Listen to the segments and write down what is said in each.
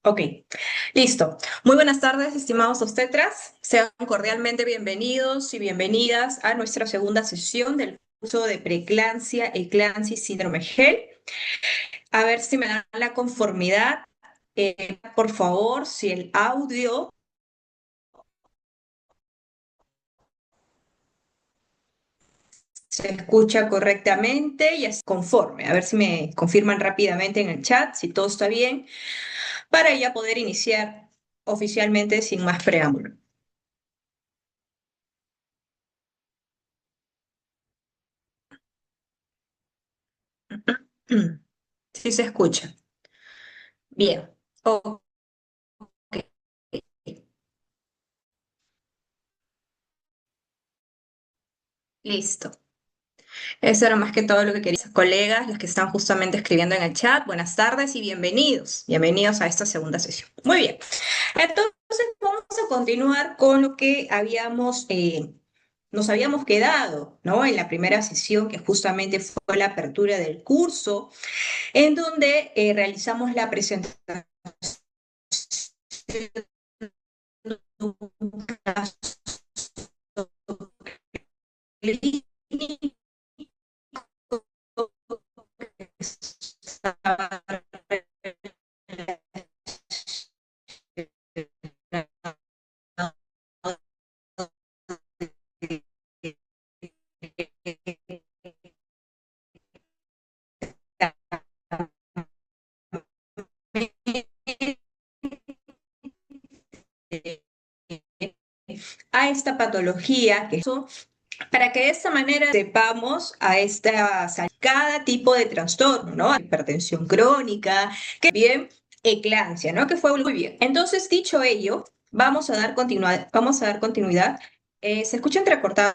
Ok, listo. Muy buenas tardes, estimados obstetras. Sean cordialmente bienvenidos y bienvenidas a nuestra segunda sesión del curso de preeclampsia, eclampsia y síndrome GEL. A ver si me dan la conformidad. Por favor, si el audio se escucha correctamente y es conforme. A ver si me confirman rápidamente en el chat si todo está bien para ya poder iniciar oficialmente sin más preámbulo. Sí se escucha. Bien. Ok, listo. Eso era más que todo lo que quería. Colegas, los que están justamente escribiendo en el chat, buenas tardes y bienvenidos. Bienvenidos a esta segunda sesión. Muy bien. Entonces vamos a continuar con lo que nos habíamos quedado, ¿no? En la primera sesión, que justamente fue la apertura del curso, en donde realizamos la presentación de un caso clínico que estaba a esta patología para que de esta manera sepamos cada tipo de trastorno, ¿no? Hipertensión crónica, que bien, eclampsia, ¿no? Que fue muy bien. Entonces, dicho ello, vamos a dar continuidad. ¿Se escucha entrecortado?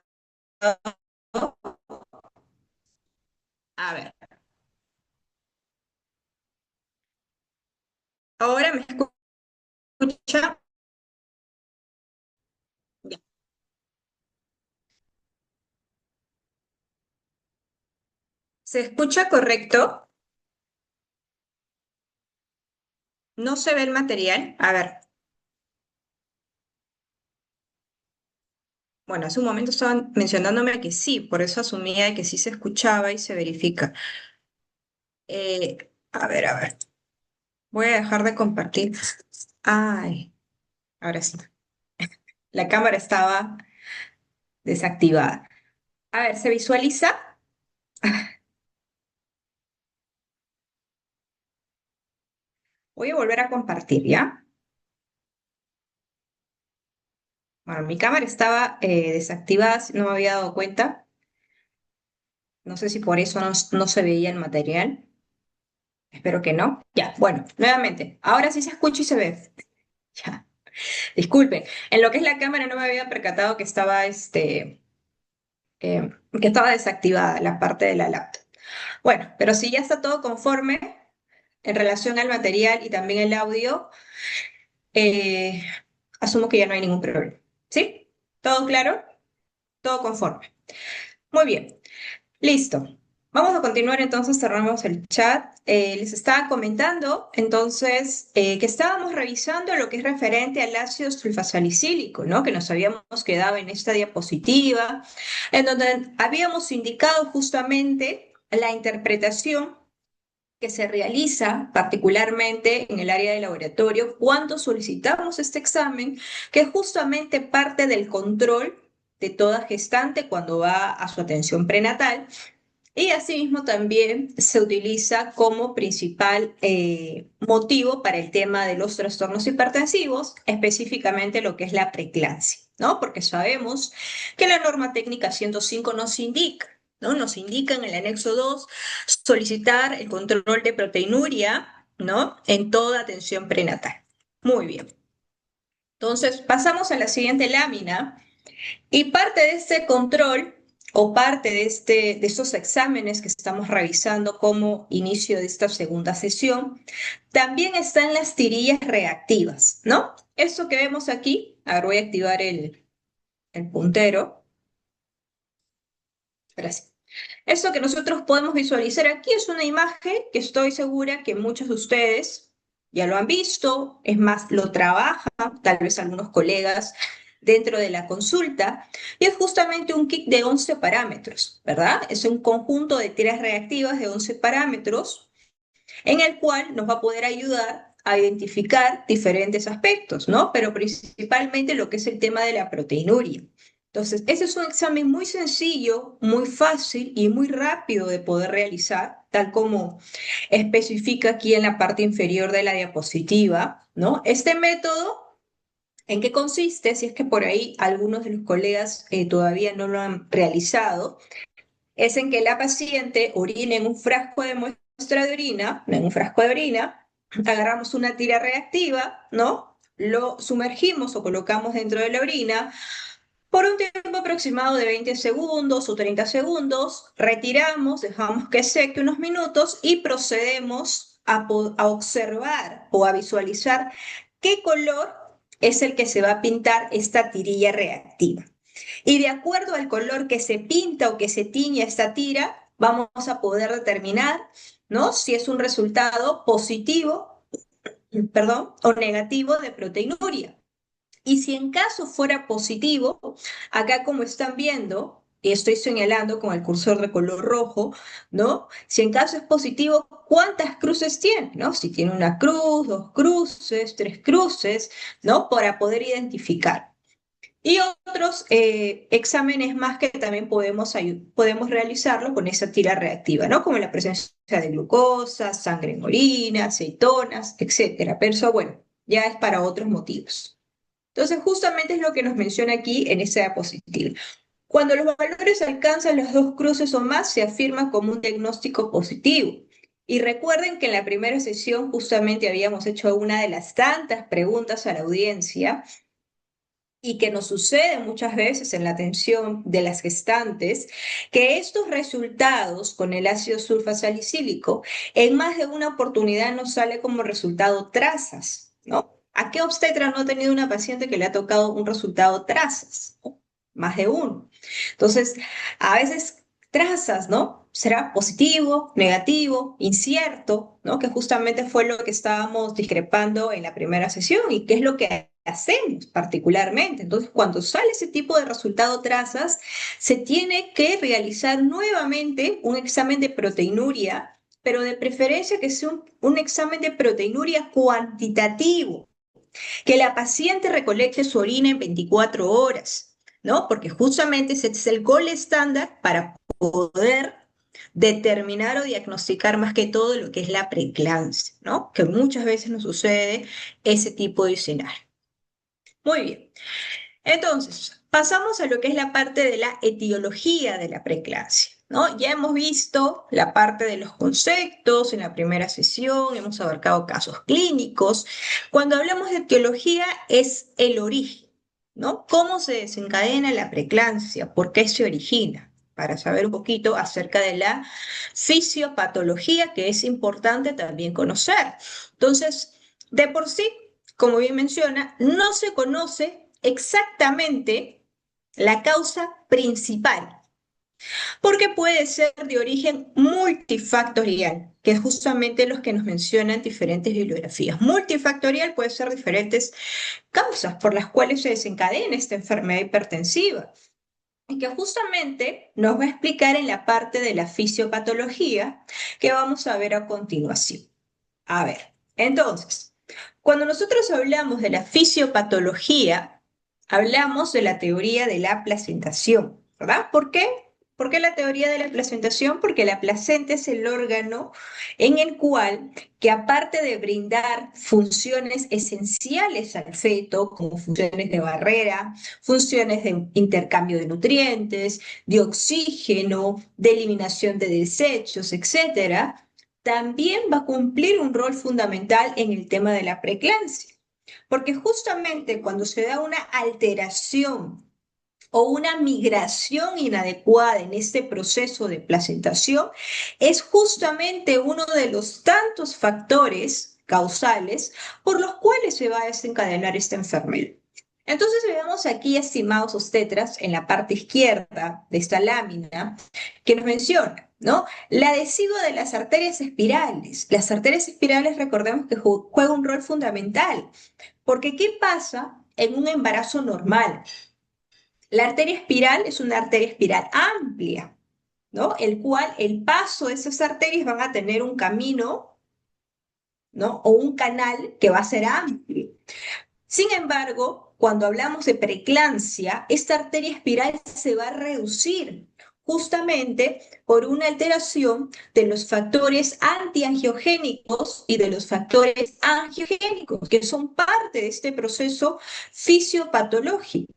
A ver, ¿ahora me escucha? Ya. ¿Se escucha correcto? ¿No se ve el material? A ver, bueno, hace un momento estaban mencionándome que sí, por eso asumía que sí se escuchaba y se verifica. A ver, voy a dejar de compartir. Ay, ahora sí. La cámara estaba desactivada. A ver, ¿se visualiza? Voy a volver a compartir, ¿ya? Bueno, mi cámara estaba desactivada, no me había dado cuenta. No sé si por eso no se veía el material. Espero que no. Ya, bueno, nuevamente. Ahora sí se escucha y se ve. Ya, disculpen. En lo que es la cámara no me había percatado que estaba desactivada la parte de la laptop. Bueno, pero si ya está todo conforme en relación al material y también el audio, eh, asumo que ya no hay ningún problema. ¿Sí? ¿Todo claro? Todo conforme. Muy bien. Listo. Vamos a continuar entonces, cerramos el chat. Les estaba comentando entonces que estábamos revisando lo que es referente al ácido sulfasalicílico, ¿no? Que nos habíamos quedado en esta diapositiva, en donde habíamos indicado justamente la interpretación que se realiza particularmente en el área de laboratorio cuando solicitamos este examen, que es justamente parte del control de toda gestante cuando va a su atención prenatal y asimismo también se utiliza como principal motivo para el tema de los trastornos hipertensivos, específicamente lo que es la preeclampsia, ¿no? Porque sabemos que la norma técnica 105 nos indica, ¿no? Nos indica en el anexo 2 solicitar el control de proteinuria, ¿no? En toda atención prenatal. Muy bien. Entonces, pasamos a la siguiente lámina. Y parte de este control o parte de estos exámenes que estamos revisando como inicio de esta segunda sesión, también están las tirillas reactivas, ¿no? Eso que vemos aquí, ahora voy a activar el puntero. Gracias. Eso que nosotros podemos visualizar aquí es una imagen que estoy segura que muchos de ustedes ya lo han visto, es más, lo trabajan tal vez algunos colegas dentro de la consulta, y es justamente un kit de 11 parámetros, ¿verdad? Es un conjunto de tiras reactivas de 11 parámetros en el cual nos va a poder ayudar a identificar diferentes aspectos, ¿no? Pero principalmente lo que es el tema de la proteinuria. Entonces, ese es un examen muy sencillo, muy fácil y muy rápido de poder realizar, tal como especifica aquí en la parte inferior de la diapositiva, ¿no? Este método, ¿en qué consiste? Si es que por ahí algunos de los colegas todavía no lo han realizado, es en que la paciente orine en un frasco de muestra de orina, en un frasco de orina, agarramos una tira reactiva, ¿no? Lo sumergimos o colocamos dentro de la orina por un tiempo aproximado de 20 segundos o 30 segundos, retiramos, dejamos que seque unos minutos y procedemos a observar o a visualizar qué color es el que se va a pintar esta tirilla reactiva. Y de acuerdo al color que se pinta o que se tiñe esta tira, vamos a poder determinar, ¿no? Si es un resultado positivo, perdón, o negativo de proteinuria. Y si en caso fuera positivo, acá como están viendo, y estoy señalando con el cursor de color rojo, ¿no? Si en caso es positivo, ¿cuántas cruces tiene? ¿No? Si tiene una cruz, dos cruces, tres cruces, ¿no? Para poder identificar. Y otros exámenes más que también podemos realizarlo con esa tira reactiva, ¿no? Como la presencia de glucosa, sangre en orina, acetonas, etcétera. Pero eso, bueno, ya es para otros motivos. Entonces, justamente es lo que nos menciona aquí en esa diapositiva. Cuando los valores alcanzan las dos cruces o más, se afirma como un diagnóstico positivo. Y recuerden que en la primera sesión justamente habíamos hecho una de las tantas preguntas a la audiencia y que nos sucede muchas veces en la atención de las gestantes, que estos resultados con el ácido sulfasalicílico en más de una oportunidad nos sale como resultado trazas, ¿no? ¿A qué obstetra no ha tenido una paciente que le ha tocado un resultado trazas? ¿No? Más de uno. Entonces, a veces trazas, ¿no? Será positivo, negativo, incierto, ¿no? Que justamente fue lo que estábamos discrepando en la primera sesión y qué es lo que hacemos particularmente. Entonces, cuando sale ese tipo de resultado trazas, se tiene que realizar nuevamente un examen de proteinuria, pero de preferencia que sea un examen de proteinuria cuantitativo, que la paciente recolecte su orina en 24 horas, ¿no? Porque justamente ese es el gol estándar para poder determinar o diagnosticar más que todo lo que es la preeclampsia, ¿no? Que muchas veces nos sucede ese tipo de escenario. Muy bien. Entonces, pasamos a lo que es la parte de la etiología de la preeclampsia, ¿no? Ya hemos visto la parte de los conceptos en la primera sesión, hemos abarcado casos clínicos. Cuando hablamos de etiología es el origen, ¿no? ¿Cómo se desencadena la preeclampsia? ¿Por qué se origina? Para saber un poquito acerca de la fisiopatología, que es importante también conocer. Entonces, de por sí, como bien menciona, no se conoce exactamente la causa principal, porque puede ser de origen multifactorial, que es justamente los que nos mencionan diferentes bibliografías. Multifactorial puede ser diferentes causas por las cuales se desencadena esta enfermedad hipertensiva, y que justamente nos va a explicar en la parte de la fisiopatología que vamos a ver a continuación. A ver, entonces, cuando nosotros hablamos de la fisiopatología, hablamos de la teoría de la placentación, ¿verdad? ¿Por qué? ¿Por qué la teoría de la placentación? Porque la placenta es el órgano en el cual, que aparte de brindar funciones esenciales al feto, como funciones de barrera, funciones de intercambio de nutrientes, de oxígeno, de eliminación de desechos, etcétera, también va a cumplir un rol fundamental en el tema de la preeclampsia. Porque justamente cuando se da una alteración o una migración inadecuada en este proceso de placentación, es justamente uno de los tantos factores causales por los cuales se va a desencadenar esta enfermedad. Entonces veamos aquí, estimados obstetras, en la parte izquierda de esta lámina, que nos menciona, ¿no? La adhesiva de las arterias espirales. Las arterias espirales, recordemos que juegan un rol fundamental, porque ¿qué pasa en un embarazo normal? La arteria espiral es una arteria espiral amplia, ¿no? El cual el paso de esas arterias van a tener un camino, ¿no? O un canal que va a ser amplio. Sin embargo, cuando hablamos de preeclampsia, esta arteria espiral se va a reducir justamente por una alteración de los factores antiangiogénicos y de los factores angiogénicos, que son parte de este proceso fisiopatológico.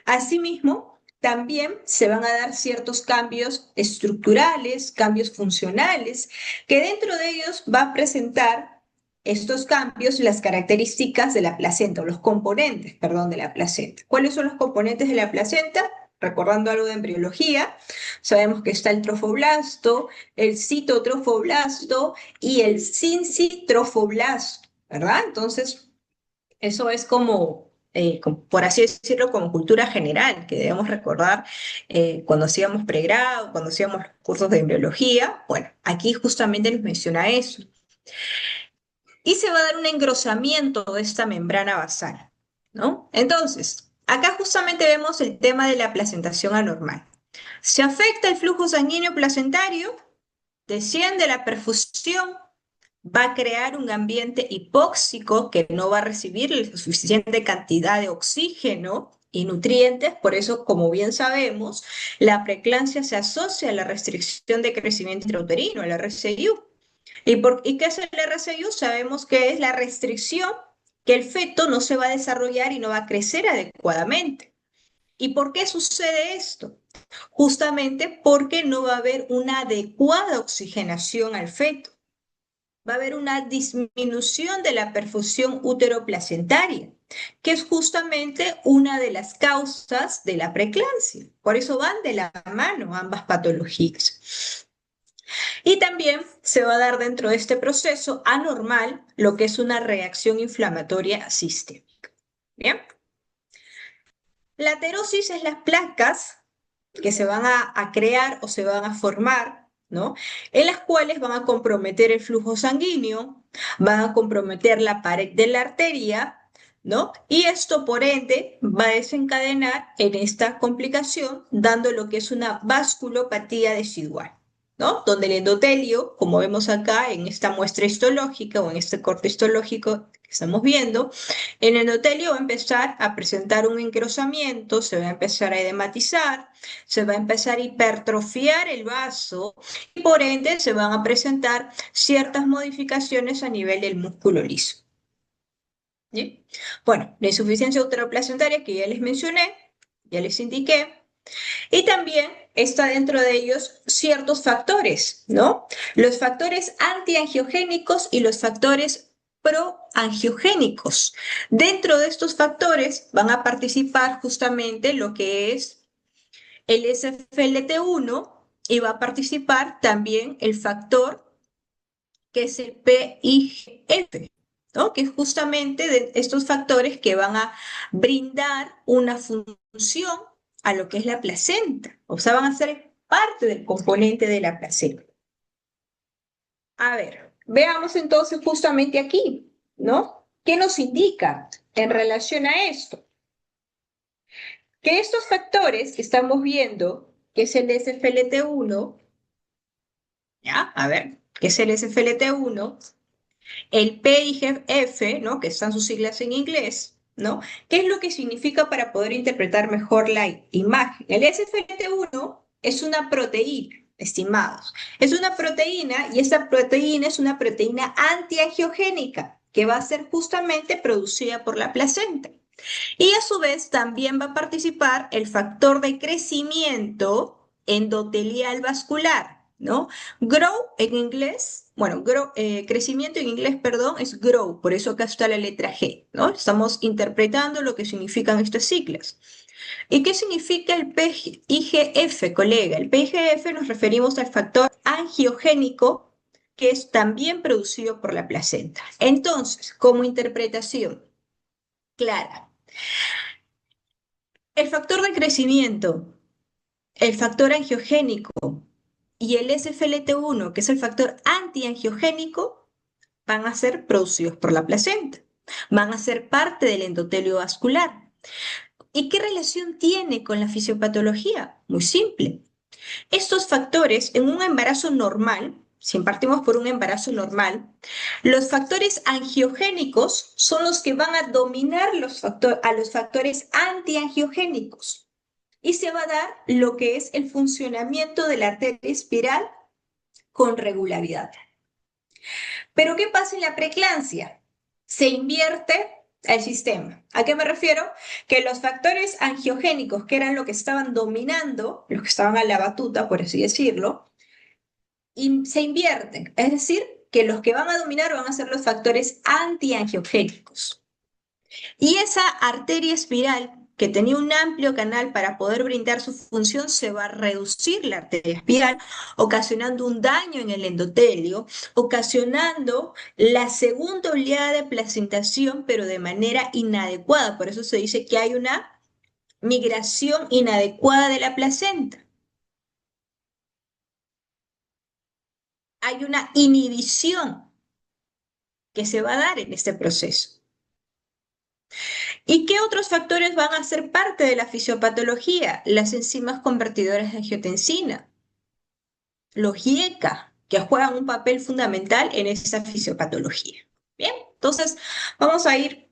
Asimismo, también se van a dar ciertos cambios estructurales, cambios funcionales, que dentro de ellos va a presentar estos cambios las características de la placenta, o los componentes, perdón, de la placenta. ¿Cuáles son los componentes de la placenta? Recordando algo de embriología, sabemos que está el trofoblasto, el citotrofoblasto y el sincitrofoblasto, ¿verdad? Entonces, eso es por así decirlo, como cultura general, que debemos recordar cuando hacíamos pregrado, cuando hacíamos los cursos de embriología. Bueno, aquí justamente nos menciona eso. Y se va a dar un engrosamiento de esta membrana basal, ¿no? Entonces, acá justamente vemos el tema de la placentación anormal. Se afecta el flujo sanguíneo placentario, desciende la perfusión, va a crear un ambiente hipóxico que no va a recibir la suficiente cantidad de oxígeno y nutrientes. Por eso, como bien sabemos, la preeclampsia se asocia a la restricción de crecimiento intrauterino, a la RCIU. ¿Y qué es el RCIU? Sabemos que es la restricción que el feto no se va a desarrollar y no va a crecer adecuadamente. ¿Y por qué sucede esto? Justamente porque no va a haber una adecuada oxigenación al feto. Va a haber una disminución de la perfusión uteroplacentaria, que es justamente una de las causas de la preeclampsia. Por eso van de la mano ambas patologías. Y también se va a dar dentro de este proceso anormal lo que es una reacción inflamatoria sistémica. ¿Bien? La aterosis es las placas que se van a crear o se van a formar, ¿no? En las cuales van a comprometer el flujo sanguíneo, van a comprometer la pared de la arteria, ¿no? Y esto, por ende, va a desencadenar en esta complicación, dando lo que es una vasculopatía decidual, ¿no? Donde el endotelio, como vemos acá en esta muestra histológica o en este corte histológico que estamos viendo, el endotelio va a empezar a presentar un engrosamiento, se va a empezar a edematizar, se va a empezar a hipertrofiar el vaso y por ende se van a presentar ciertas modificaciones a nivel del músculo liso. ¿Sí? Bueno, la insuficiencia uteroplacentaria que ya les mencioné, ya les indiqué, y también está dentro de ellos ciertos factores, ¿no? Los factores antiangiogénicos y los factores proangiogénicos. Dentro de estos factores van a participar justamente lo que es el SFLT1 y va a participar también el factor que es el PIGF, ¿no? Que es justamente de estos factores que van a brindar una función a lo que es la placenta, o sea, van a ser parte del componente de la placenta. A ver, veamos entonces justamente aquí, ¿no? ¿Qué nos indica en relación a esto? Que estos factores que estamos viendo, que es el SFLT1, ¿ya? A ver, que es el SFLT1, el PIGF, ¿no? Que están sus siglas en inglés, ¿no? ¿Qué es lo que significa para poder interpretar mejor la imagen? El SFLT1 es una proteína, estimados. Es una proteína y esta proteína es una proteína antiangiogénica que va a ser justamente producida por la placenta. Y a su vez también va a participar el factor de crecimiento endotelial vascular, ¿no? Grow en inglés, bueno, crecimiento en inglés, perdón, es grow, por eso acá está la letra G, ¿no? Estamos interpretando lo que significan estas siglas. ¿Y qué significa el PIGF, colega? El PIGF nos referimos al factor angiogénico que es también producido por la placenta. Entonces, como interpretación clara, El factor de crecimiento, el factor angiogénico y el SFLT1, que es el factor antiangiogénico, van a ser producidos por la placenta, van a ser parte del endotelio vascular. ¿Y qué relación tiene con la fisiopatología? Muy simple. Estos factores en un embarazo normal, si partimos por un embarazo normal, los factores angiogénicos son los que van a dominar a los factores antiangiogénicos y se va a dar lo que es el funcionamiento de la arteria espiral con regularidad. Pero ¿qué pasa en la preeclampsia? Se invierte el sistema. ¿A qué me refiero? Que los factores angiogénicos, que eran lo que estaban dominando, los que estaban a la batuta, por así decirlo, y se invierten. Es decir, que los que van a dominar van a ser los factores antiangiogénicos. Y esa arteria espiral, que tenía un amplio canal para poder brindar su función, se va a reducir la arteria espiral, ocasionando un daño en el endotelio, ocasionando la segunda oleada de placentación, pero de manera inadecuada. Por eso se dice que hay una migración inadecuada de la placenta. Hay una inhibición que se va a dar en este proceso. ¿Y qué otros factores van a ser parte de la fisiopatología? Las enzimas convertidoras de angiotensina, los IECA, que juegan un papel fundamental en esa fisiopatología. Bien, entonces vamos a ir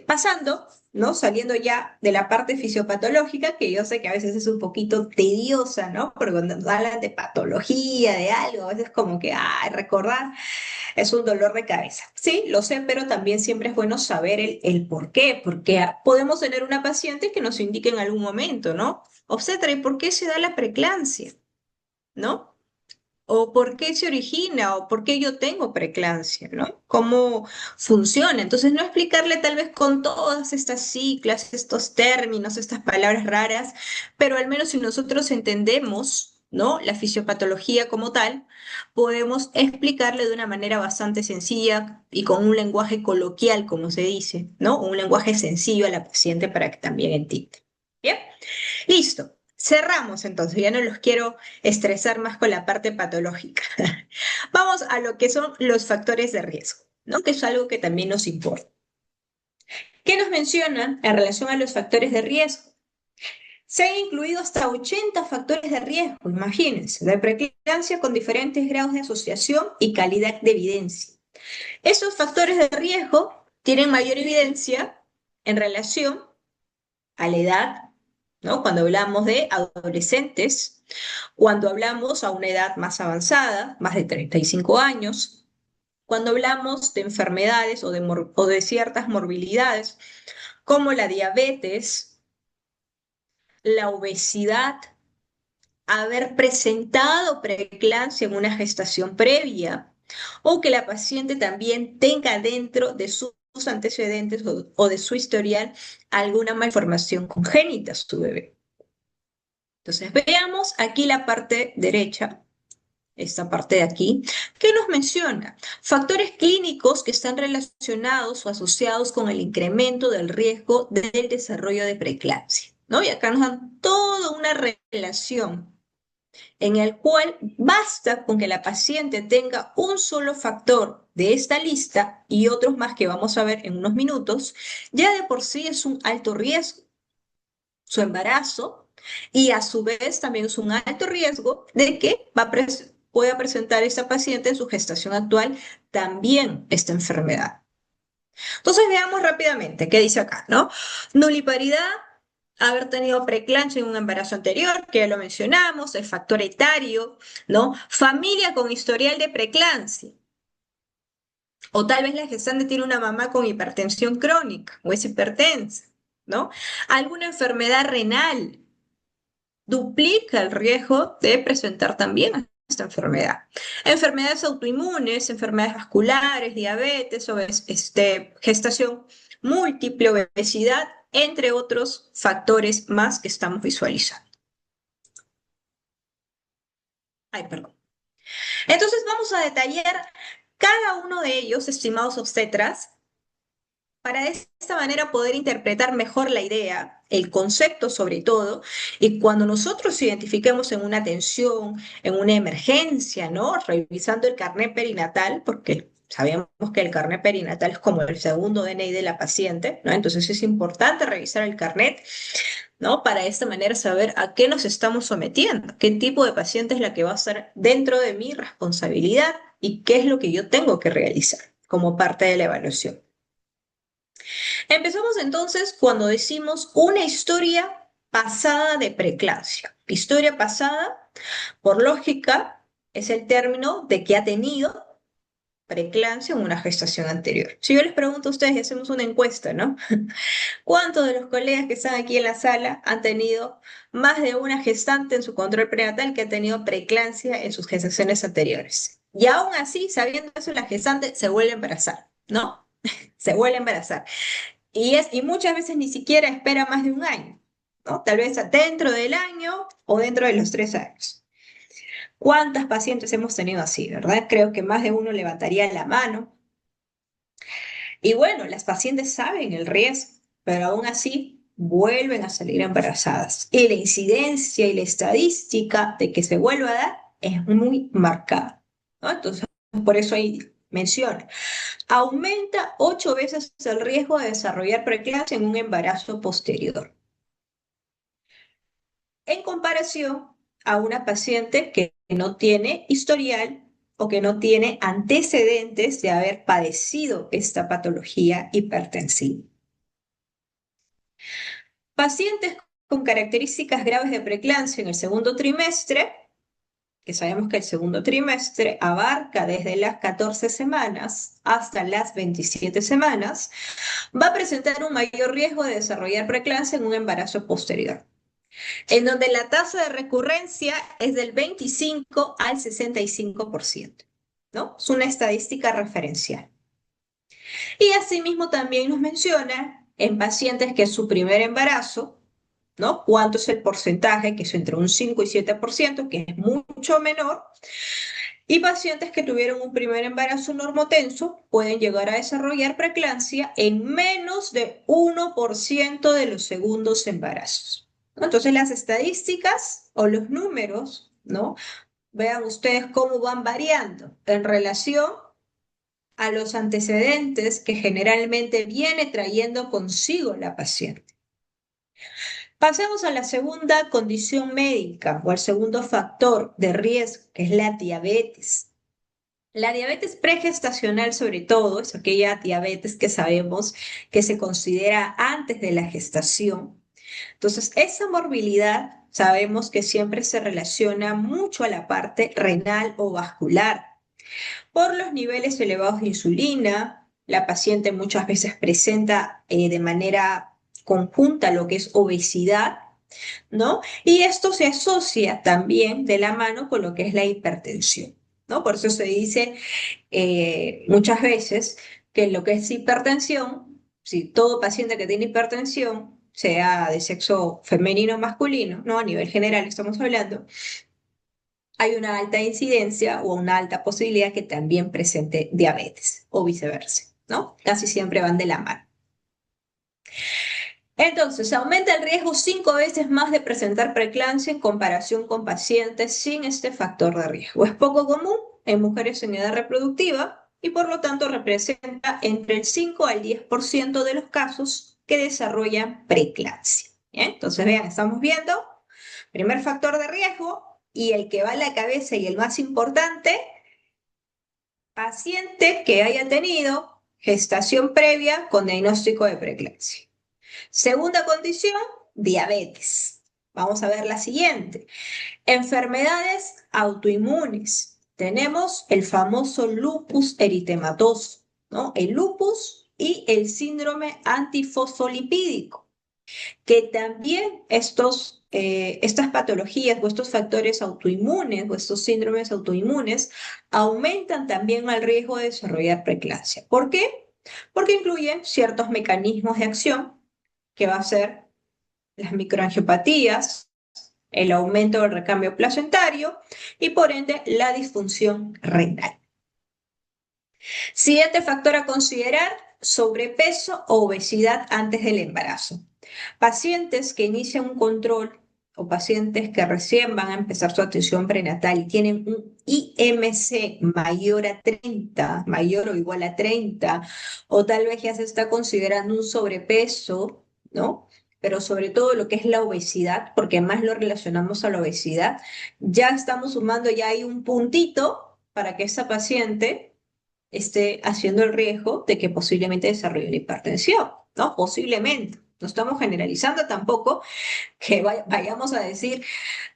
pasando, ¿no? Saliendo ya de la parte fisiopatológica, que yo sé que a veces es un poquito tediosa, ¿no? Porque cuando nos hablan de patología, de algo, a veces como que, ay, recordar es un dolor de cabeza. Sí, lo sé, pero también siempre es bueno saber el por qué, porque podemos tener una paciente que nos indique en algún momento, ¿no? Obstetra, ¿y por qué se da la preeclampsia? ¿No? ¿O por qué se origina? ¿O por qué yo tengo preeclampsia? ¿No? ¿Cómo funciona? Entonces, no explicarle tal vez con todas estas siglas, estos términos, estas palabras raras, pero al menos si nosotros entendemos, ¿no? La fisiopatología como tal, podemos explicarle de una manera bastante sencilla y con un lenguaje coloquial, como se dice, ¿no? Un lenguaje sencillo a la paciente para que también entienda. ¿Bien? Listo. Cerramos entonces, ya no los quiero estresar más con la parte patológica. Vamos a lo que son los factores de riesgo, ¿no? Que es algo que también nos importa. ¿Qué nos mencionan en relación a los factores de riesgo? Se han incluido hasta 80 factores de riesgo, imagínense, de preeclampsia con diferentes grados de asociación y calidad de evidencia. Esos factores de riesgo tienen mayor evidencia en relación a la edad, ¿no? Cuando hablamos de adolescentes, cuando hablamos a una edad más avanzada, más de 35 años, cuando hablamos de enfermedades o de ciertas morbilidades, como la diabetes, la obesidad, haber presentado preeclampsia en una gestación previa, o que la paciente también tenga dentro de sus antecedentes o de su historial alguna malformación congénita a su bebé. Entonces, veamos aquí la parte derecha, esta parte de aquí, que nos menciona factores clínicos que están relacionados o asociados con el incremento del riesgo del desarrollo de preeclampsia, ¿no? Y acá nos dan toda una relación en el cual basta con que la paciente tenga un solo factor de esta lista y otros más que vamos a ver en unos minutos, ya de por sí es un alto riesgo su embarazo y a su vez también es un alto riesgo de que pueda presentar esta paciente en su gestación actual también esta enfermedad. Entonces veamos rápidamente qué dice acá, ¿no? Nuliparidad, haber tenido preeclampsia en un embarazo anterior, que ya lo mencionamos, el factor etario, ¿no? Familia con historial de preeclampsia. O tal vez la gestante tiene una mamá con hipertensión crónica o es hipertensa, ¿no? Alguna enfermedad renal, duplica el riesgo de presentar también esta enfermedad. Enfermedades autoinmunes, enfermedades vasculares, diabetes, gestación múltiple, obesidad, entre otros factores más que estamos visualizando. Ay, perdón. Entonces vamos a detallar cada uno de ellos, estimados obstetras, para de esta manera poder interpretar mejor la idea, el concepto sobre todo, y cuando nosotros identifiquemos en una tensión, en una emergencia, ¿no? Revisando el carnet perinatal, porque sabemos que el carnet perinatal es como el segundo DNI de la paciente, ¿no? Entonces es importante revisar el carnet, ¿no? Para de esta manera saber a qué nos estamos sometiendo, qué tipo de paciente es la que va a estar dentro de mi responsabilidad y qué es lo que yo tengo que realizar como parte de la evaluación. Empezamos entonces cuando decimos una historia pasada de preeclampsia. Historia pasada, por lógica, es el término de que ha tenido preeclampsia en una gestación anterior. Si yo les pregunto a ustedes y hacemos una encuesta, ¿no? ¿Cuántos de los colegas que están aquí en la sala han tenido más de una gestante en su control prenatal que ha tenido preeclampsia en sus gestaciones anteriores? Y aún así, sabiendo eso, la gestante se vuelve a embarazar, ¿no? Se vuelve a embarazar. Y muchas veces ni siquiera espera más de un año, ¿no? Tal vez dentro del año o dentro de los 3 años. ¿Cuántas pacientes hemos tenido así, verdad? Creo que más de uno levantaría la mano. Y bueno, las pacientes saben el riesgo, pero aún así vuelven a salir embarazadas. Y la incidencia y la estadística de que se vuelva a dar es muy marcada, ¿no? Entonces, por eso ahí menciona. Aumenta 8 veces el riesgo de desarrollar preeclampsia en un embarazo posterior, en comparación a una paciente que no tiene historial o que no tiene antecedentes de haber padecido esta patología hipertensiva. Pacientes con características graves de preeclampsia en el segundo trimestre, que sabemos que el segundo trimestre abarca desde las 14 semanas hasta las 27 semanas, va a presentar un mayor riesgo de desarrollar preeclampsia en un embarazo posterior, en donde la tasa de recurrencia es del 25 al 65%, ¿no? Es una estadística referencial. Y asimismo también nos menciona en pacientes que es su primer embarazo, ¿no? ¿Cuánto es el porcentaje? Que es entre un 5 y 7%, que es mucho menor. Y pacientes que tuvieron un primer embarazo normotenso pueden llegar a desarrollar preeclampsia en menos de 1% de los segundos embarazos, ¿no? Entonces las estadísticas o los números, ¿no? Vean ustedes cómo van variando en relación a los antecedentes que generalmente viene trayendo consigo la paciente. Pasemos a la segunda condición médica o al segundo factor de riesgo, que es la diabetes. La diabetes pregestacional, sobre todo, es aquella diabetes que sabemos que se considera antes de la gestación. Entonces, esa morbilidad sabemos que siempre se relaciona mucho a la parte renal o vascular. Por los niveles elevados de insulina, la paciente muchas veces presenta de manera conjunta lo que es obesidad, ¿no? Y esto se asocia también de la mano con lo que es la hipertensión, ¿no? Por eso se dice muchas veces que lo que es hipertensión, si todo paciente que tiene hipertensión, sea de sexo femenino o masculino, ¿no? A nivel general estamos hablando, hay una alta incidencia o una alta posibilidad que también presente diabetes o viceversa, ¿no? Casi siempre van de la mano. Entonces, aumenta el riesgo 5 veces más de presentar preeclampsia en comparación con pacientes sin este factor de riesgo. Es poco común en mujeres en edad reproductiva y por lo tanto representa entre el 5 al 10% de los casos que desarrollan preeclampsia. ¿Bien? Entonces, vean, estamos viendo primer factor de riesgo y el que va a la cabeza y el más importante, paciente que haya tenido gestación previa con diagnóstico de preeclampsia. Segunda condición, diabetes. Vamos a ver la siguiente. Enfermedades autoinmunes. Tenemos el famoso lupus eritematoso, ¿no? El lupus y el síndrome antifosfolipídico, que también estas patologías o estos factores autoinmunes o estos síndromes autoinmunes aumentan también el riesgo de desarrollar preeclampsia. ¿Por qué? Porque incluyen ciertos mecanismos de acción que va a ser las microangiopatías, el aumento del recambio placentario y por ende la disfunción renal. Siguiente factor a considerar sobrepeso o obesidad antes del embarazo. Pacientes que inician un control o pacientes que recién van a empezar su atención prenatal y tienen un IMC mayor a 30, mayor o igual a 30, o tal vez ya se está considerando un sobrepeso, ¿no? Pero sobre todo lo que es la obesidad, porque más lo relacionamos a la obesidad, ya estamos sumando, ya hay un puntito para que esa paciente esté haciendo el riesgo de que posiblemente desarrolle una hipertensión, ¿no? Posiblemente. No estamos generalizando tampoco que vayamos a decir,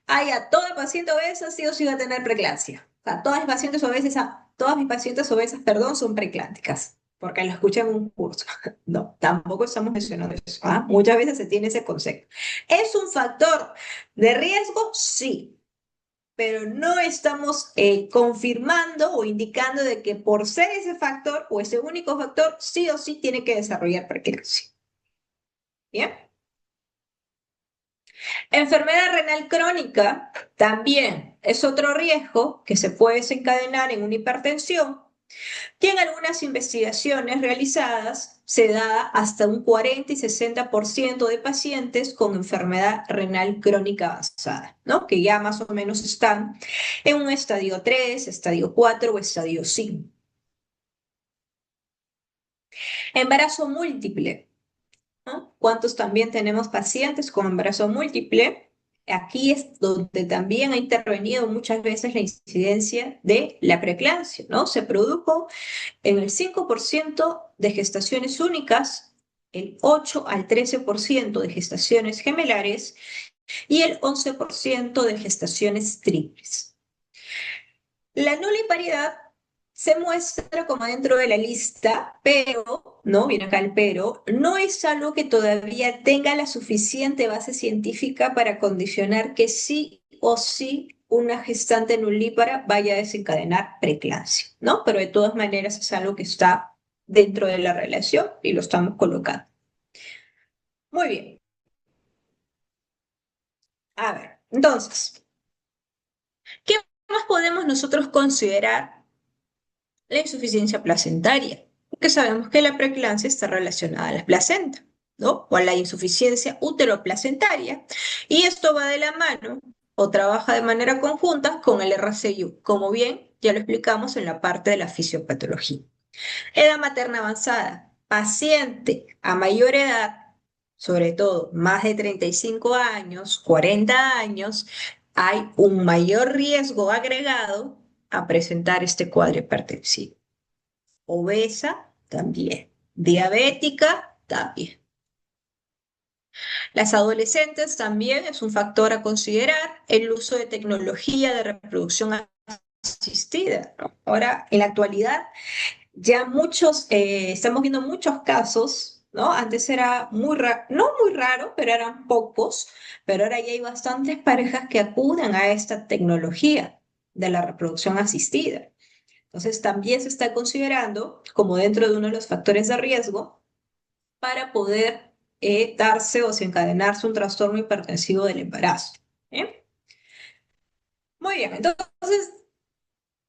ay, a toda paciente obesa sí o sí va a tener preeclampsia. O sea, todas las pacientes obesas, todas mis pacientes obesas, perdón, son preeclánticas, porque lo escuché en un curso. No, tampoco estamos mencionando eso. ¿Ah? Muchas veces se tiene ese concepto. ¿Es un factor de riesgo? Sí, pero no estamos confirmando o indicando de que por ser ese factor o ese único factor, sí o sí tiene que desarrollar preeclampsia. ¿Bien? Enfermedad renal crónica también es otro riesgo que se puede desencadenar en una hipertensión, que en algunas investigaciones realizadas se da hasta un 40 y 60% de pacientes con enfermedad renal crónica avanzada, ¿no? Que ya más o menos están en un estadio 3, estadio 4 o estadio 5. Embarazo múltiple. ¿No? ¿Cuántos también tenemos pacientes con embarazo múltiple? Aquí es donde también ha intervenido muchas veces la incidencia de la preeclampsia, ¿no? Se produjo en el 5% de gestaciones únicas, el 8 al 13% de gestaciones gemelares y el 11% de gestaciones triples. La nulipariedad se muestra como dentro de la lista, pero, ¿no? Viene acá el pero, no es algo que todavía tenga la suficiente base científica para condicionar que sí o sí una gestante nulípara vaya a desencadenar preeclampsia, ¿no? Pero de todas maneras es algo que está dentro de la relación y lo estamos colocando. Muy bien. A ver, entonces, ¿qué más podemos nosotros considerar la insuficiencia placentaria? Porque sabemos que la preeclampsia está relacionada a la placenta, ¿no? O a la insuficiencia uteroplacentaria. Y esto va de la mano o trabaja de manera conjunta con el RCIU, como bien ya lo explicamos en la parte de la fisiopatología. Edad materna avanzada, paciente a mayor edad, sobre todo más de 35 años, 40 años, hay un mayor riesgo agregado a presentar este cuadro hipertensivo. Obesa también, diabética también. Las adolescentes también es un factor a considerar, el uso de tecnología de reproducción asistida, ¿no? Ahora, en la actualidad, ya muchos, estamos viendo muchos casos, ¿no? Antes era muy raro, no muy raro, pero eran pocos, pero ahora ya hay bastantes parejas que acuden a esta tecnología de la reproducción asistida. Entonces, también se está considerando como dentro de uno de los factores de riesgo para poder darse o desencadenarse un trastorno hipertensivo del embarazo. ¿Eh? Muy bien, entonces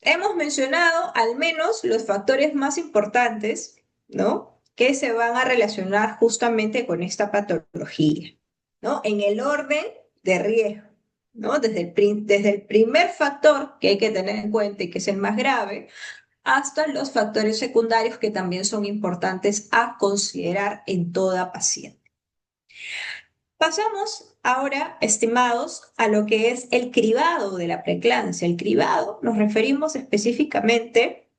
hemos mencionado al menos los factores más importantes, ¿no? Que se van a relacionar justamente con esta patología, ¿no? En el orden de riesgo, ¿no? Desde el primer factor que hay que tener en cuenta y que es el más grave, hasta los factores secundarios que también son importantes a considerar en toda paciente. Pasamos ahora, estimados, a lo que es el cribado de la preeclampsia. El cribado nos referimos específicamente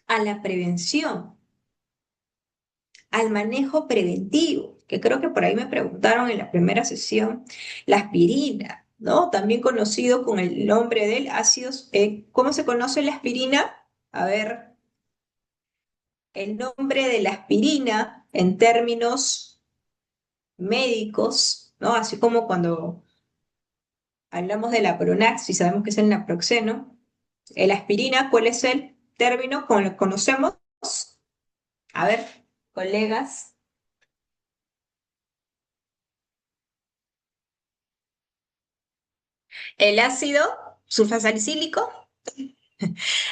a la prevención, al manejo preventivo, que creo que por ahí me preguntaron en la primera sesión, la aspirina, ¿no? También conocido con el nombre del ácido, ¿cómo se conoce la aspirina? A ver, el nombre de la aspirina en términos médicos, ¿no? Así como cuando hablamos de la Pronax y sabemos que es el naproxeno, el aspirina, ¿cuál es el término como lo conocemos? A ver, colegas. El ácido sulfasalicílico,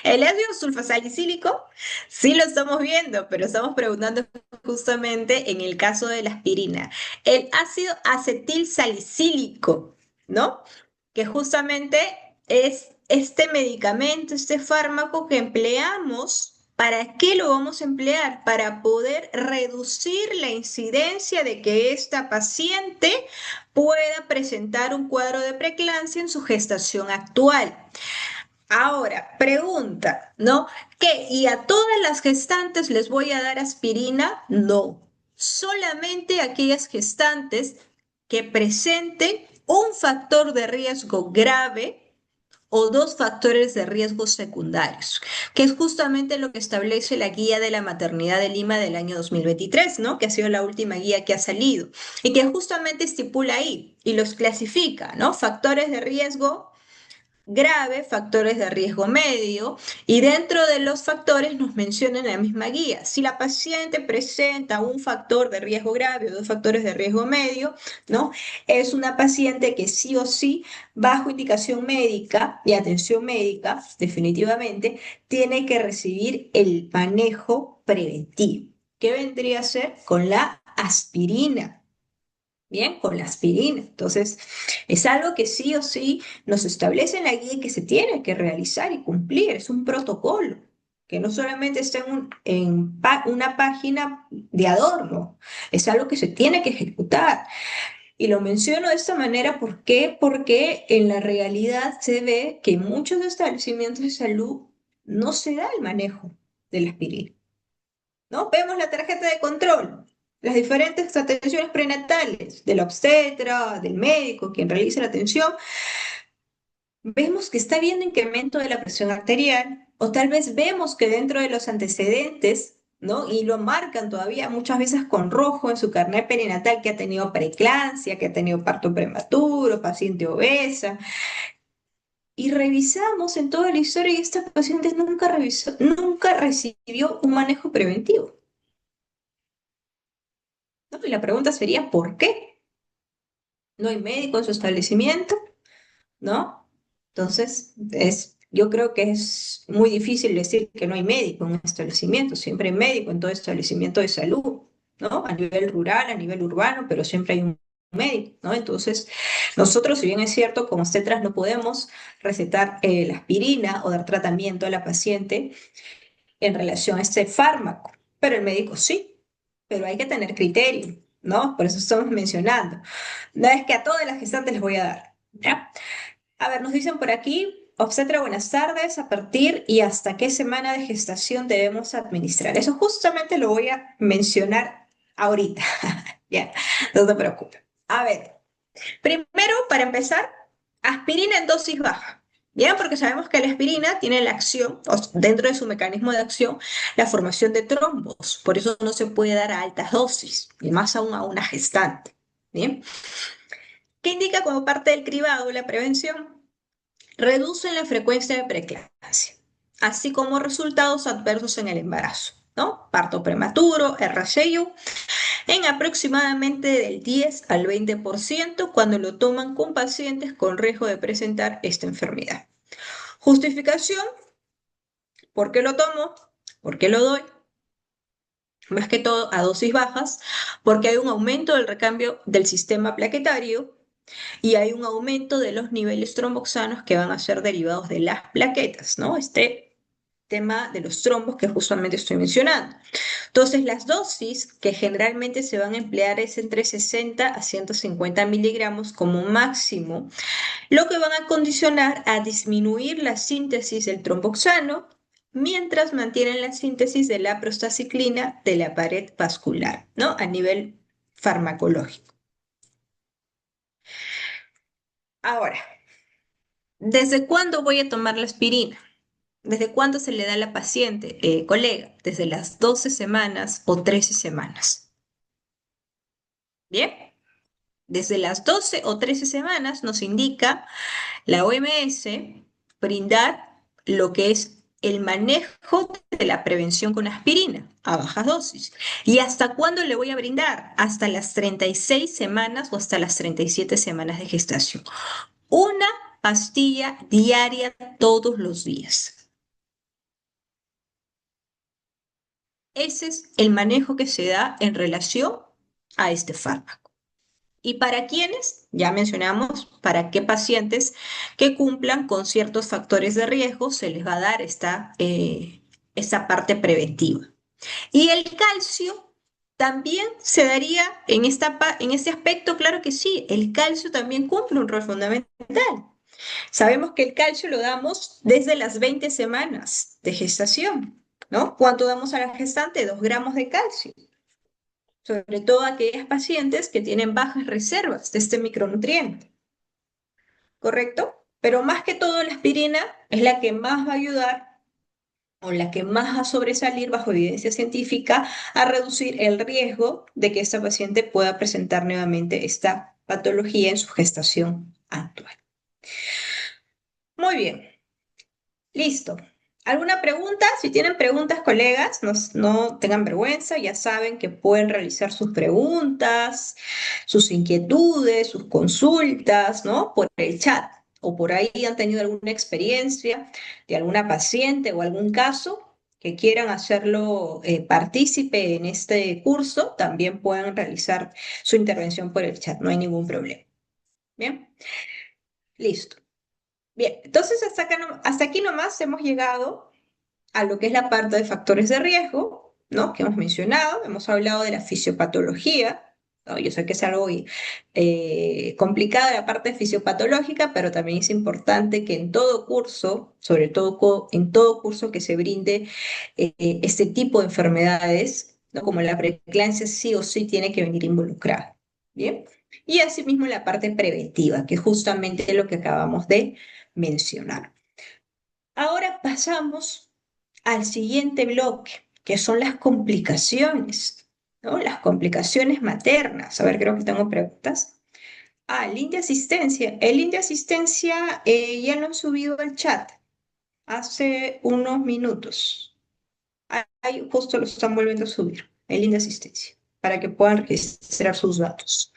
El ácido sulfasalicílico sí lo estamos viendo, pero estamos preguntando justamente en el caso de la aspirina. El ácido acetil salicílico, ¿no? Que justamente es este medicamento, este fármaco que empleamos. ¿Para qué lo vamos a emplear? Para poder reducir la incidencia de que esta paciente pueda presentar un cuadro de preeclampsia en su gestación actual. Ahora, pregunta, ¿no? ¿Qué? ¿Y a todas las gestantes les voy a dar aspirina? No, solamente a aquellas gestantes que presenten un factor de riesgo grave o dos factores de riesgo secundarios, que es justamente lo que establece la guía de la maternidad de Lima del año 2023, ¿no? Que ha sido la última guía que ha salido y que justamente estipula ahí y los clasifica, ¿no? Factores de riesgo grave, factores de riesgo medio, y dentro de los factores nos menciona en la misma guía. Si la paciente presenta un factor de riesgo grave o dos factores de riesgo medio, ¿no? Es una paciente que sí o sí, bajo indicación médica y atención médica, definitivamente, tiene que recibir el manejo preventivo. ¿Qué vendría a ser? Con la aspirina. Bien, con la aspirina. Entonces, es algo que sí o sí nos establece en la guía y que se tiene que realizar y cumplir. Es un protocolo que no solamente está una página de adorno, es algo que se tiene que ejecutar. Y lo menciono de esta manera, ¿por qué? Porque en la realidad se ve que en muchos establecimientos de salud no se da el manejo de la aspirina. ¿No? Vemos la tarjeta de control, las diferentes atenciones prenatales del obstetra, del médico, quien realiza la atención. Vemos que está habiendo incremento de la presión arterial, o tal vez vemos que dentro de los antecedentes, ¿no? Y lo marcan todavía muchas veces con rojo en su carnet perinatal que ha tenido preeclampsia, que ha tenido parto prematuro, paciente obesa. Y revisamos en toda la historia y esta paciente nunca recibió un manejo preventivo. ¿No? Y la pregunta sería, ¿por qué? No hay médico en su establecimiento, ¿no? Entonces, yo creo que es muy difícil decir que no hay médico en un establecimiento, siempre hay médico en todo establecimiento de salud, ¿no? A nivel rural, a nivel urbano, pero siempre hay un médico, ¿no? Entonces, nosotros, si bien es cierto, como obstetras no podemos recetar la aspirina o dar tratamiento a la paciente en relación a este fármaco, pero el médico sí, pero hay que tener criterio, ¿no? Por eso estamos mencionando. No es que a todas las gestantes les voy a dar, ¿ya? A ver, nos dicen por aquí, obstetra, buenas tardes, ¿a partir y hasta qué semana de gestación debemos administrar? Eso justamente lo voy a mencionar ahorita, ya, no te preocupes. A ver, primero, para empezar, aspirina en dosis baja. Bien, porque sabemos que la aspirina tiene la acción, dentro de su mecanismo de acción, la formación de trombos. Por eso no se puede dar a altas dosis, y más aún a una gestante. Bien, ¿qué indica como parte del cribado la prevención? Reducen la frecuencia de preeclampsia, así como resultados adversos en el embarazo, ¿no? Parto prematuro, RCU, en aproximadamente del 10 al 20% cuando lo toman con pacientes con riesgo de presentar esta enfermedad. Justificación, ¿por qué lo tomo? ¿Por qué lo doy? Más que todo a dosis bajas, porque hay un aumento del recambio del sistema plaquetario y hay un aumento de los niveles tromboxanos que van a ser derivados de las plaquetas, ¿no? Este tema de los trombos que justamente estoy mencionando. Entonces, las dosis que generalmente se van a emplear es entre 60 a 150 miligramos como máximo, lo que van a condicionar a disminuir la síntesis del tromboxano mientras mantienen la síntesis de la prostaciclina de la pared vascular, ¿no? A nivel farmacológico. Ahora, ¿desde cuándo voy a tomar la aspirina? ¿Desde cuándo se le da a la paciente, colega? Desde las 12 semanas o 13 semanas. Bien, desde las 12 o 13 semanas nos indica la OMS brindar lo que es el manejo de la prevención con aspirina a bajas dosis. ¿Y hasta cuándo le voy a brindar? Hasta las 36 semanas o hasta las 37 semanas de gestación. Una pastilla diaria todos los días. Ese es el manejo que se da en relación a este fármaco. ¿Y para quiénes? Ya mencionamos para qué pacientes que cumplan con ciertos factores de riesgo se les va a dar esta parte preventiva. Y el calcio también se daría en este aspecto, claro que sí, el calcio también cumple un rol fundamental. Sabemos que el calcio lo damos desde las 20 semanas de gestación, ¿no? ¿Cuánto damos a la gestante? 2 gramos de calcio, sobre todo aquellas pacientes que tienen bajas reservas de este micronutriente, ¿correcto? Pero más que todo la aspirina es la que más va a ayudar o la que más va a sobresalir bajo evidencia científica a reducir el riesgo de que esta paciente pueda presentar nuevamente esta patología en su gestación actual. Muy bien, listo. ¿Alguna pregunta? Si tienen preguntas, colegas, no tengan vergüenza, ya saben que pueden realizar sus preguntas, sus inquietudes, sus consultas, ¿no? Por el chat o por ahí han tenido alguna experiencia de alguna paciente o algún caso que quieran hacerlo partícipe en este curso, también pueden realizar su intervención por el chat, no hay ningún problema. Bien, listo. Bien, entonces hasta acá hasta aquí nomás hemos llegado a lo que es la parte de factores de riesgo, ¿no? Que hemos mencionado, hemos hablado de la fisiopatología, ¿no? Yo sé que es algo complicado la parte fisiopatológica, pero también es importante que en todo curso, sobre todo en todo curso que se brinde este tipo de enfermedades, ¿no? Como la preeclampsia, sí o sí tiene que venir involucrada, ¿bien? Y asimismo la parte preventiva, que es justamente lo que acabamos de mencionar. Ahora pasamos al siguiente bloque, que son las complicaciones, ¿no? Las complicaciones maternas. A ver, creo que tengo preguntas. El link de asistencia. El link de asistencia ya lo han subido al chat hace unos minutos. Ahí justo lo están volviendo a subir, el link de asistencia, para que puedan registrar sus datos.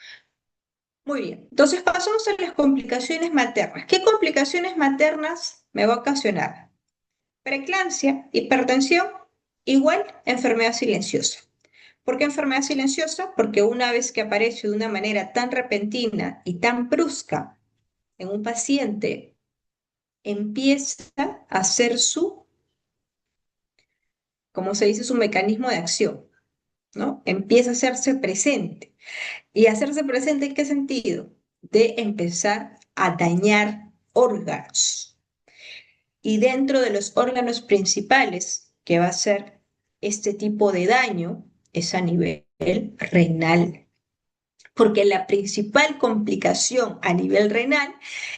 Muy bien, entonces pasamos a las complicaciones maternas. ¿Qué complicaciones maternas me va a ocasionar? Preeclampsia, hipertensión, igual enfermedad silenciosa. ¿Por qué enfermedad silenciosa? Porque una vez que aparece de una manera tan repentina y tan brusca en un paciente, empieza a hacer como se dice, su mecanismo de acción, ¿no? Empieza a hacerse presente. ¿Y hacerse presente en qué sentido? De empezar a dañar órganos. Y dentro de los órganos principales que va a ser este tipo de daño es a nivel renal, porque la principal complicación a nivel renal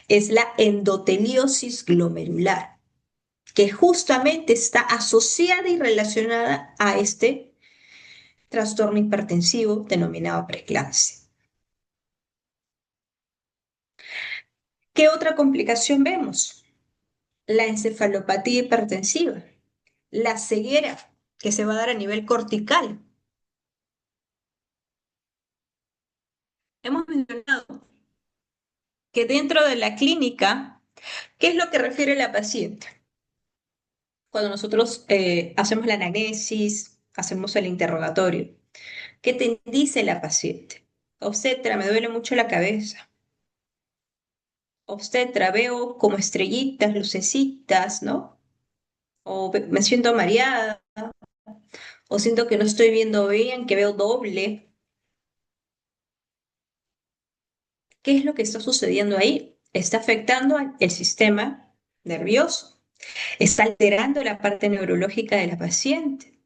es la endoteliosis glomerular, que justamente está asociada y relacionada a este trastorno hipertensivo denominado preeclampsia. ¿Qué otra complicación vemos? La encefalopatía hipertensiva, la ceguera que se va a dar a nivel cortical. Hemos mencionado que dentro de la clínica, ¿qué es lo que refiere la paciente? Cuando nosotros hacemos la anamnesis, hacemos el interrogatorio, ¿qué te dice la paciente? Obstetra, me duele mucho la cabeza. Obstetra, veo como estrellitas, lucecitas, ¿no? O me siento mareada, o siento que no estoy viendo bien, que veo doble. ¿Qué es lo que está sucediendo ahí? Está afectando el sistema nervioso, está alterando la parte neurológica de la paciente.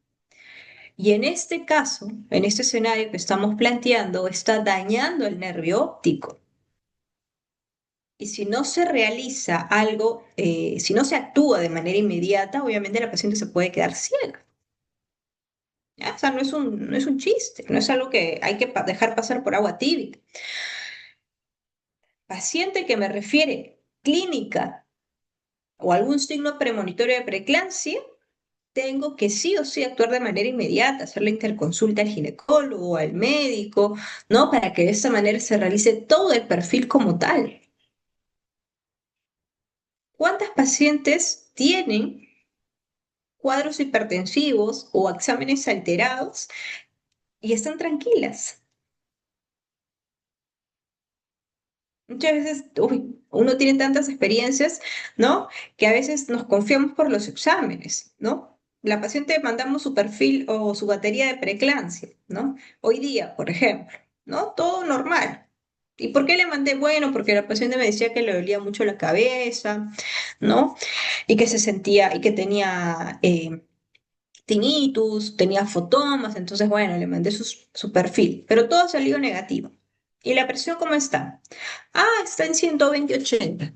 Y en este caso, en este escenario que estamos planteando, está dañando el nervio óptico. Y si no se realiza algo, si no se actúa de manera inmediata, obviamente la paciente se puede quedar ciega. ¿Ya? O sea, no es un chiste, no es algo que hay que dejar pasar por agua tibia. Paciente que me refiere clínica o algún signo premonitorio de preeclampsia, tengo que sí o sí actuar de manera inmediata, hacer la interconsulta al ginecólogo o al médico, ¿no? Para que de esa manera se realice todo el perfil como tal. ¿Cuántas pacientes tienen cuadros hipertensivos o exámenes alterados y están tranquilas. Muchas veces, uy, uno tiene tantas experiencias, ¿no? Que a veces nos confiamos por los exámenes, ¿no? La paciente mandamos su perfil o su batería de preeclampsia, ¿no? Hoy día, por ejemplo, ¿no? Todo normal. ¿Y por qué le mandé? Bueno, porque la paciente me decía que le dolía mucho la cabeza, ¿no? Y que se sentía, y que tenía tinnitus, tenía fotomas, entonces, bueno, le mandé su perfil, pero todo salió negativo. ¿Y la presión cómo está? Ah, está en 120/80.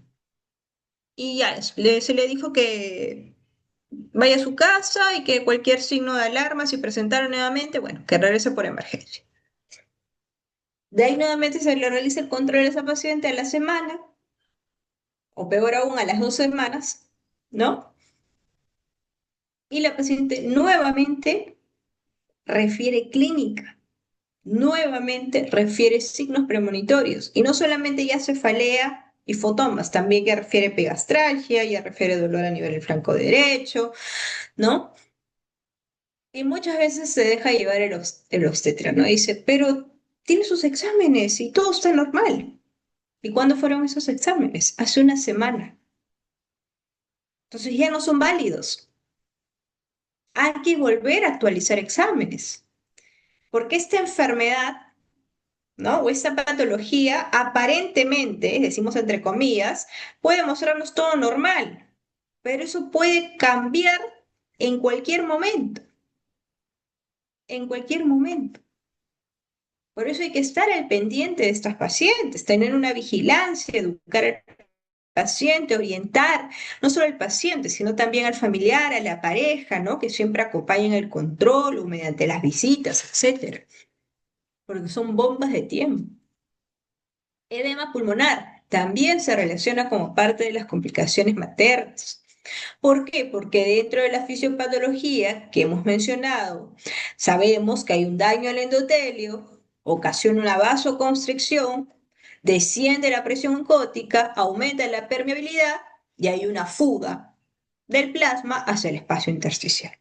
Y ya, se le dijo que vaya a su casa y que cualquier signo de alarma, si presentara nuevamente, bueno, que regrese por emergencia. De ahí nuevamente se le realiza el control a esa paciente a la semana, o peor aún, a las 2 semanas, ¿no? Y la paciente nuevamente refiere clínica, nuevamente refiere signos premonitorios, y no solamente ya cefalea y fotomas, también ya refiere epigastralgia, ya refiere dolor a nivel del flanco derecho, ¿no? Y muchas veces se deja llevar el obstetra, ¿no? Dice, pero tiene sus exámenes y todo está normal. ¿Y cuándo fueron esos exámenes? Hace una semana. Entonces ya no son válidos. Hay que volver a actualizar exámenes, porque esta enfermedad, ¿no? O esta patología, aparentemente, decimos entre comillas, puede mostrarnos todo normal, pero eso puede cambiar en cualquier momento, en cualquier momento. Por eso hay que estar al pendiente de estas pacientes, tener una vigilancia, educar al paciente, orientar no solo al paciente, sino también al familiar, a la pareja, ¿no? Que siempre acompañen el control o mediante las visitas, etcétera, porque son bombas de tiempo. Edema pulmonar también se relaciona como parte de las complicaciones maternas. ¿Por qué? Porque dentro de la fisiopatología que hemos mencionado, sabemos que hay un daño al endotelio, ocasiona una vasoconstricción, desciende la presión oncótica, aumenta la permeabilidad y hay una fuga del plasma hacia el espacio intersticial.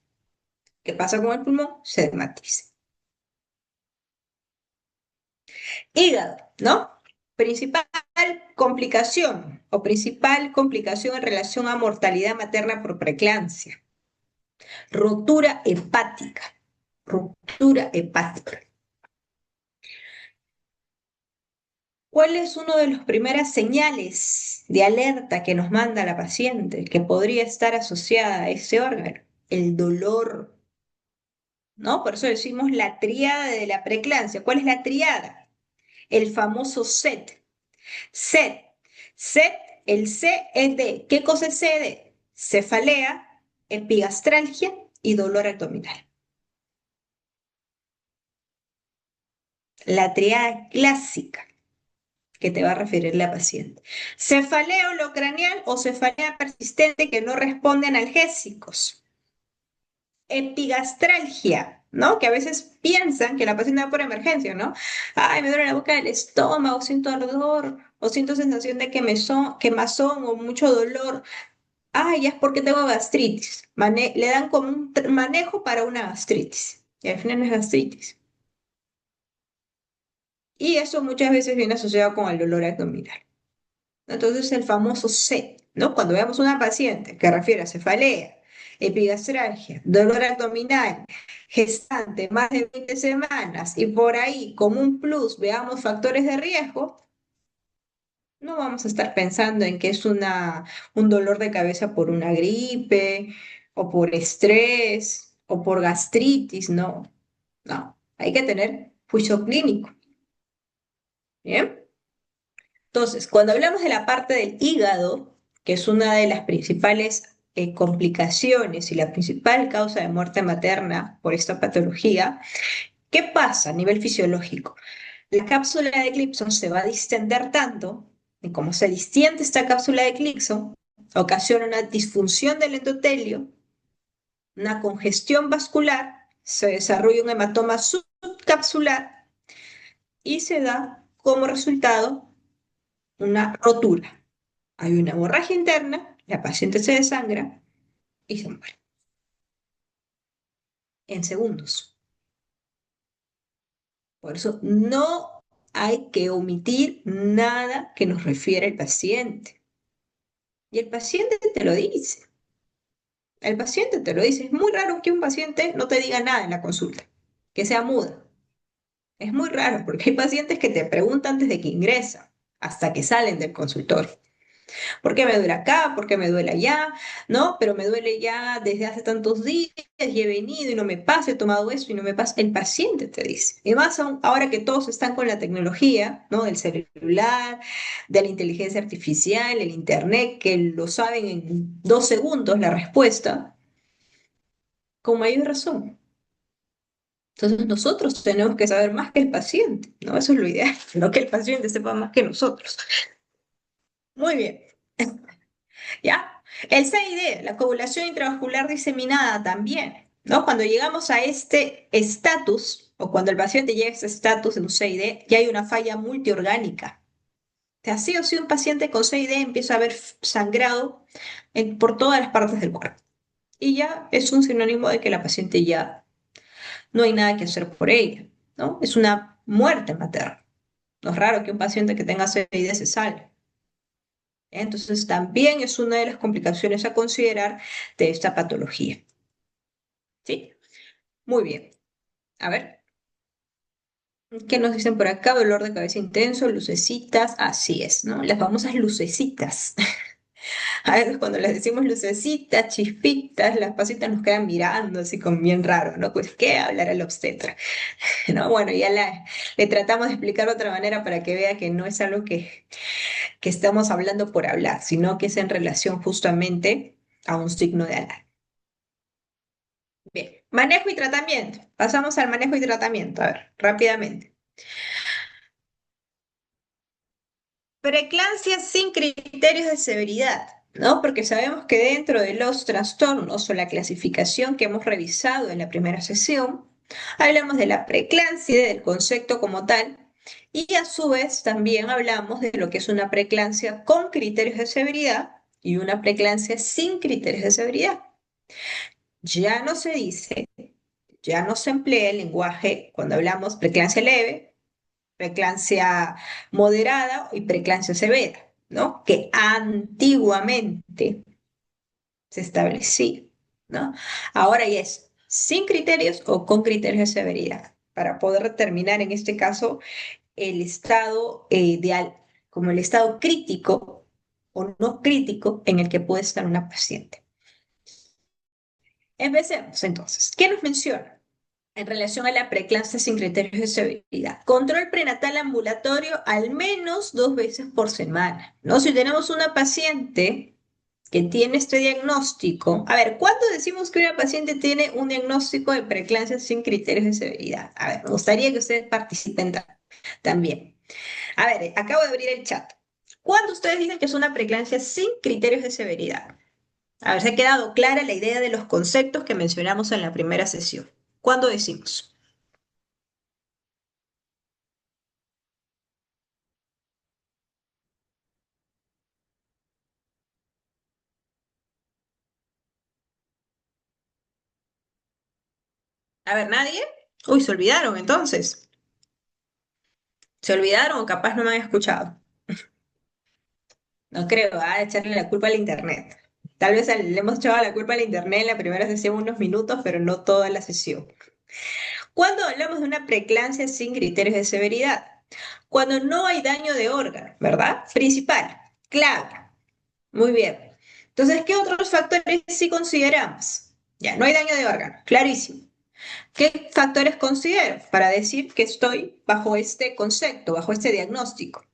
¿Qué pasa con el pulmón? Se edematiza. Hígado, ¿no? Principal principal complicación en relación a mortalidad materna por preeclampsia. Rotura hepática. Ruptura hepática. ¿Cuál es una de las primeras señales de alerta que nos manda la paciente que podría estar asociada a ese órgano? El dolor, ¿no? Por eso decimos la tríada de la preeclampsia. ¿Cuál es la tríada? El famoso SET. SET. SET, el C es de, ¿qué cosa es C de? Cefalea, epigastralgia y dolor abdominal. La triada clásica que te va a referir la paciente. Cefalea holocraneal o cefalea persistente que no responde a analgésicos. Epigastralgia, ¿no? Que a veces piensan que la paciente va por emergencia, ¿no? Ay, me duele la boca del estómago, siento ardor, o siento sensación de quemazón o mucho dolor. Ay, ya es porque tengo gastritis. Le dan como un manejo para una gastritis. Y al final no es gastritis. Y eso muchas veces viene asociado con el dolor abdominal. Entonces, el famoso C, ¿no? Cuando veamos una paciente que refiere a cefalea, epigastralgia, dolor abdominal, gestante, más de 20 semanas y por ahí, como un plus, veamos factores de riesgo, no vamos a estar pensando en que es un dolor de cabeza por una gripe o por estrés o por gastritis, no, no, hay que tener juicio clínico, ¿bien? Entonces, cuando hablamos de la parte del hígado, que es una de las principales complicaciones y la principal causa de muerte materna por esta patología, ¿qué pasa a nivel fisiológico? La cápsula de Clipson se va a distender tanto, y como se distiende esta cápsula de Clipson, ocasiona una disfunción del endotelio, una congestión vascular, se desarrolla un hematoma subcapsular y se da como resultado una rotura. Hay una hemorragia interna, la paciente se desangra y se muere. en segundos. Por eso no hay que omitir nada que nos refiere el paciente. Y el paciente te lo dice. El paciente te lo dice. Es muy raro que un paciente no te diga nada en la consulta, que sea muda. Es muy raro porque hay pacientes que te preguntan antes de que ingresan, hasta que salen del consultorio. ¿Por qué me duele acá? ¿Por qué me duele allá? ¿No? Pero me duele ya desde hace tantos días y he venido y no me pasa, he tomado eso y no me pasa. El paciente te dice. Y más aún, ahora que todos están con la tecnología, ¿no? Del celular, de la inteligencia artificial, el internet, que lo saben en 2 segundos la respuesta, con mayor razón. Entonces nosotros tenemos que saber más que el paciente, ¿no? Eso es lo ideal, no que el paciente sepa más que nosotros. Muy bien. ¿Ya? El CID, la coagulación intravascular diseminada también, ¿no? Cuando llegamos a este estatus, o cuando el paciente llega a este estatus en un CID, ya hay una falla multiorgánica. O sea, sí o sí un paciente con CID empieza a haber sangrado por todas las partes del cuerpo. Y ya es un sinónimo de que la paciente ya no hay nada que hacer por ella, ¿no? Es una muerte materna. No es raro que un paciente que tenga CID se salve. Entonces, también es una de las complicaciones a considerar de esta patología. ¿Sí? Muy bien. A ver, ¿qué nos dicen por acá? Dolor de cabeza intenso, lucecitas. Así es, ¿no? Las famosas lucecitas. A veces cuando les decimos lucecitas, chispitas, las pasitas nos quedan mirando así como bien raro, ¿no? Pues, ¿qué hablará el obstetra? ¿No? Bueno, le tratamos de explicar de otra manera para que vea que no es algo que estamos hablando por hablar, sino que es en relación justamente a un signo de alarma. Bien, manejo y tratamiento. Pasamos al manejo y tratamiento. A ver, rápidamente. Preeclampsia sin criterios de severidad, ¿no? Porque sabemos que dentro de los trastornos o la clasificación que hemos revisado en la primera sesión, hablamos de la preeclampsia, del concepto como tal, y a su vez también hablamos de lo que es una preeclampsia con criterios de severidad y una preeclampsia sin criterios de severidad. Ya no se dice, ya no se emplea el lenguaje cuando hablamos preeclampsia leve, preeclampsia moderada y preeclampsia severa, ¿no? Que antiguamente se establecía, ¿no? Ahora ya es sin criterios o con criterios de severidad, para poder determinar en este caso el estado como el estado crítico o no crítico en el que puede estar una paciente. Empecemos entonces. ¿Qué nos menciona en relación a la preeclampsia sin criterios de severidad? Control prenatal ambulatorio al menos 2 veces por semana, ¿no? Si tenemos una paciente que tiene este diagnóstico, a ver, ¿cuándo decimos que una paciente tiene un diagnóstico de preeclampsia sin criterios de severidad? A ver, me gustaría que ustedes participen también. A ver, acabo de abrir el chat. ¿Cuándo ustedes dicen que es una preeclampsia sin criterios de severidad? A ver, ¿se ha quedado clara la idea de los conceptos que mencionamos en la primera sesión? ¿Cuándo decimos? A ver, ¿nadie? Uy, se olvidaron entonces. ¿Se olvidaron o capaz no me han escuchado? No creo, echarle la culpa al internet. Tal vez le hemos echado la culpa al internet en la primera sesión unos minutos, pero no toda la sesión. ¿Cuándo hablamos de una preeclampsia sin criterios de severidad? Cuando no hay daño de órgano, ¿verdad? Principal, clave. Muy bien. Entonces, ¿qué otros factores sí consideramos? Ya, no hay daño de órgano, clarísimo. ¿Qué factores considero para decir que estoy bajo este concepto, bajo este diagnóstico?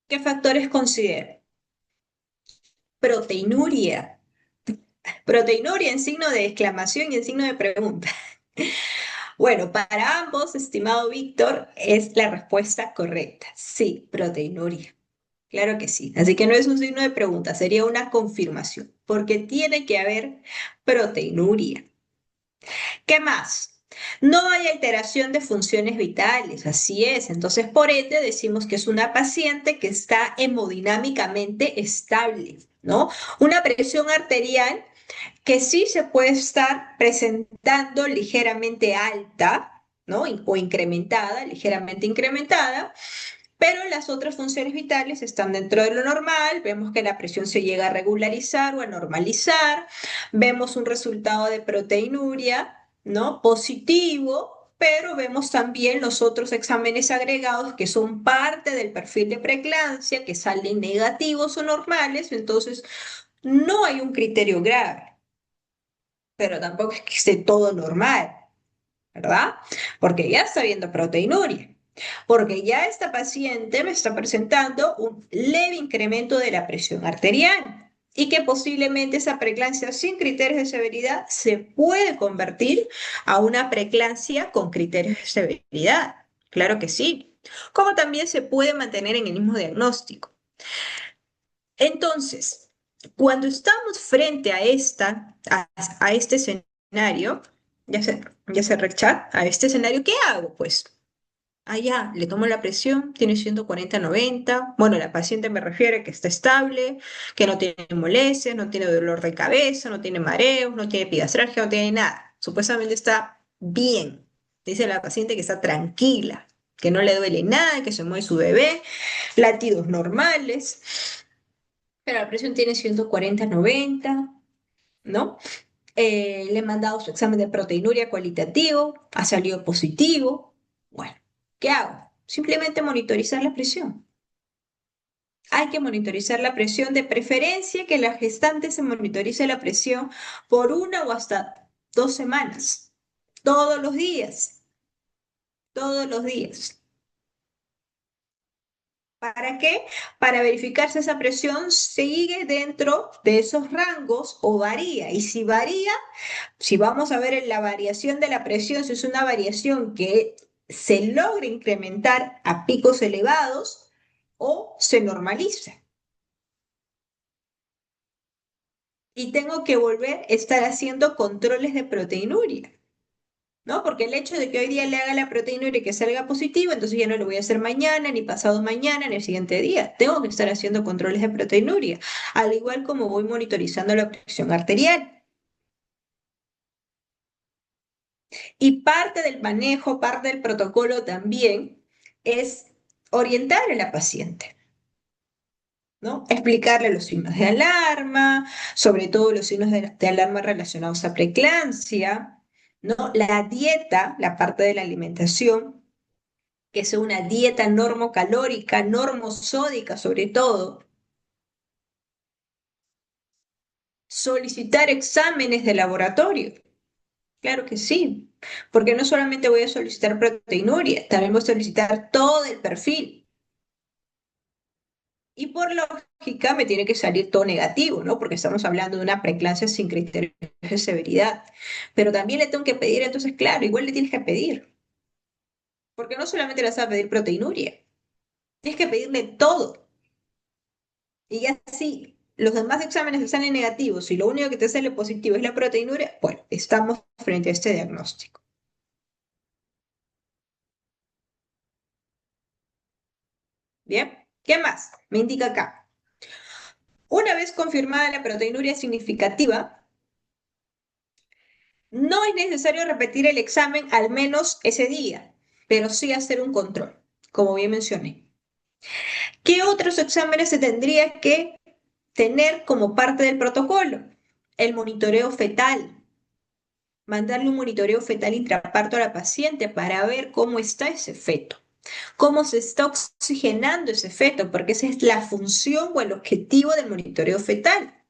¿Qué factores considero? Proteinuria. Proteinuria en signo de exclamación y en signo de pregunta. Bueno, para ambos, estimado Víctor, es la respuesta correcta. Sí, proteinuria. Claro que sí. Así que no es un signo de pregunta, sería una confirmación, porque tiene que haber proteinuria. ¿Qué más? No hay alteración de funciones vitales, así es. Entonces, por ende, decimos que es una paciente que está hemodinámicamente estable, ¿no? Una presión arterial que sí se puede estar presentando ligeramente alta, ¿no? O incrementada, ligeramente incrementada, pero las otras funciones vitales están dentro de lo normal, vemos que la presión se llega a regularizar o a normalizar, vemos un resultado de proteinuria, ¿no? Positivo, pero vemos también los otros exámenes agregados que son parte del perfil de preeclampsia, que salen negativos o normales, entonces no hay un criterio grave, pero tampoco es que esté todo normal, ¿verdad? Porque ya está viendo proteinuria, porque ya esta paciente me está presentando un leve incremento de la presión arterial y que posiblemente esa preeclampsia sin criterios de severidad se puede convertir a una preeclampsia con criterios de severidad. Claro que sí. Como también se puede mantener en el mismo diagnóstico. Entonces, cuando estamos frente a a este escenario, ya se rechat, a este escenario, ¿qué hago? Pues, ya, le tomo la presión, tiene 140/90. Bueno, la paciente me refiere que está estable, que no tiene molestias, no tiene dolor de cabeza, no tiene mareos, no tiene epigastralgia, no tiene nada. Supuestamente está bien. Dice la paciente que está tranquila, que no le duele nada, que se mueve su bebé, latidos normales, pero la presión tiene 140/90, ¿no? Le he mandado su examen de proteinuria cualitativo, ha salido positivo. Bueno, ¿qué hago? Simplemente monitorizar la presión. Hay que monitorizar la presión, de preferencia que la gestante se monitorice la presión por 1 o hasta 2 semanas, todos los días, todos los días. ¿Para qué? Para verificar si esa presión sigue dentro de esos rangos o varía. Y si varía, si vamos a ver en la variación de la presión, si es una variación que se logra incrementar a picos elevados o se normaliza. Y tengo que volver a estar haciendo controles de proteinuria, ¿no? Porque el hecho de que hoy día le haga la proteinuria y que salga positivo, entonces ya no lo voy a hacer mañana, ni pasado mañana, ni el siguiente día. Tengo que estar haciendo controles de proteinuria, al igual como voy monitorizando la presión arterial. Y parte del manejo, parte del protocolo también es orientar a la paciente, ¿no? Explicarle los signos de alarma, sobre todo los signos de alarma relacionados a preeclampsia, ¿no? La dieta, la parte de la alimentación, que sea una dieta normocalórica, normosódica sobre todo. Solicitar exámenes de laboratorio. Claro que sí, porque no solamente voy a solicitar proteinuria, también voy a solicitar todo el perfil. Y por lógica me tiene que salir todo negativo, ¿no? Porque estamos hablando de una preeclampsia sin criterios de severidad. Pero también le tengo que pedir, entonces, claro, igual le tienes que pedir, porque no solamente le vas a pedir proteinuria, tienes que pedirle todo. Y ya si los demás exámenes te salen negativos y lo único que te sale positivo es la proteinuria, bueno, estamos frente a este diagnóstico. ¿Bien? ¿Qué más? Me indica acá. Una vez confirmada la proteinuria significativa, no es necesario repetir el examen al menos ese día, pero sí hacer un control, como bien mencioné. ¿Qué otros exámenes se tendría que tener como parte del protocolo? El monitoreo fetal. Mandarle un monitoreo fetal intraparto a la paciente para ver cómo está ese feto, cómo se está oxigenando ese feto, porque esa es la función o el objetivo del monitoreo fetal.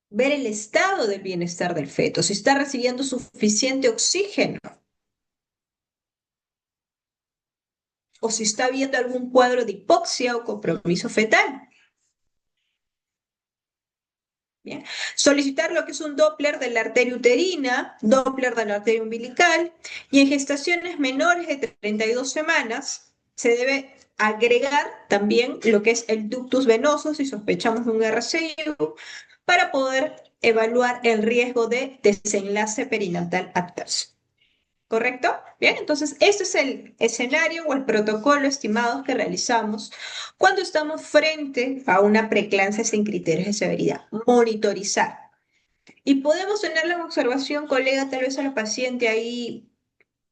Ver el estado del bienestar del feto, si está recibiendo suficiente oxígeno o si está viendo algún cuadro de hipoxia o compromiso fetal. Bien. Solicitar lo que es un Doppler de la arteria uterina, Doppler de la arteria umbilical, y en gestaciones menores de 32 semanas se debe agregar también lo que es el ductus venoso si sospechamos de un RCIU para poder evaluar el riesgo de desenlace perinatal adverso. ¿correcto? Bien, entonces este es el escenario o el protocolo estimado que realizamos cuando estamos frente a una preeclampsia sin criterios de severidad. Monitorizar. Y podemos tener la observación, colega, tal vez a la paciente ahí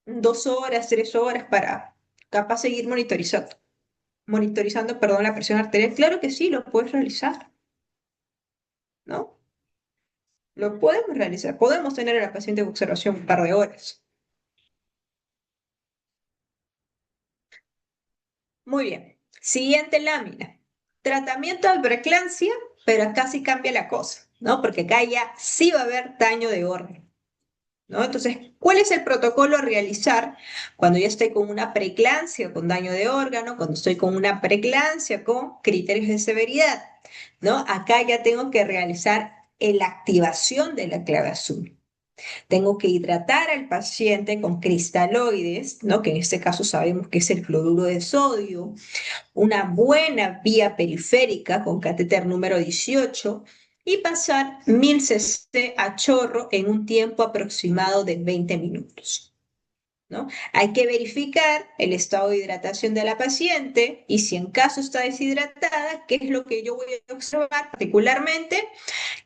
2 horas, 3 horas para capaz seguir monitorizando, perdón, la presión arterial. Claro que sí, lo puedes realizar, ¿no? Lo podemos realizar. Podemos tener a la paciente en observación un par de horas. Muy bien. Siguiente lámina. Tratamiento de preeclampsia, pero acá sí cambia la cosa, ¿no? Porque acá ya sí va a haber daño de órgano, ¿no? Entonces, ¿cuál es el protocolo a realizar cuando ya estoy con una preeclampsia con daño de órgano, cuando estoy con una preeclampsia con criterios de severidad, ¿no? Acá ya tengo que realizar la activación de la clave azul. Tengo que hidratar al paciente con cristaloides, ¿no? Que en este caso sabemos que es el cloruro de sodio, una buena vía periférica con catéter número 18 y pasar 1000 cc a chorro en un tiempo aproximado de 20 minutos. ¿No? Hay que verificar el estado de hidratación de la paciente y si en caso está deshidratada, qué es lo que yo voy a observar particularmente,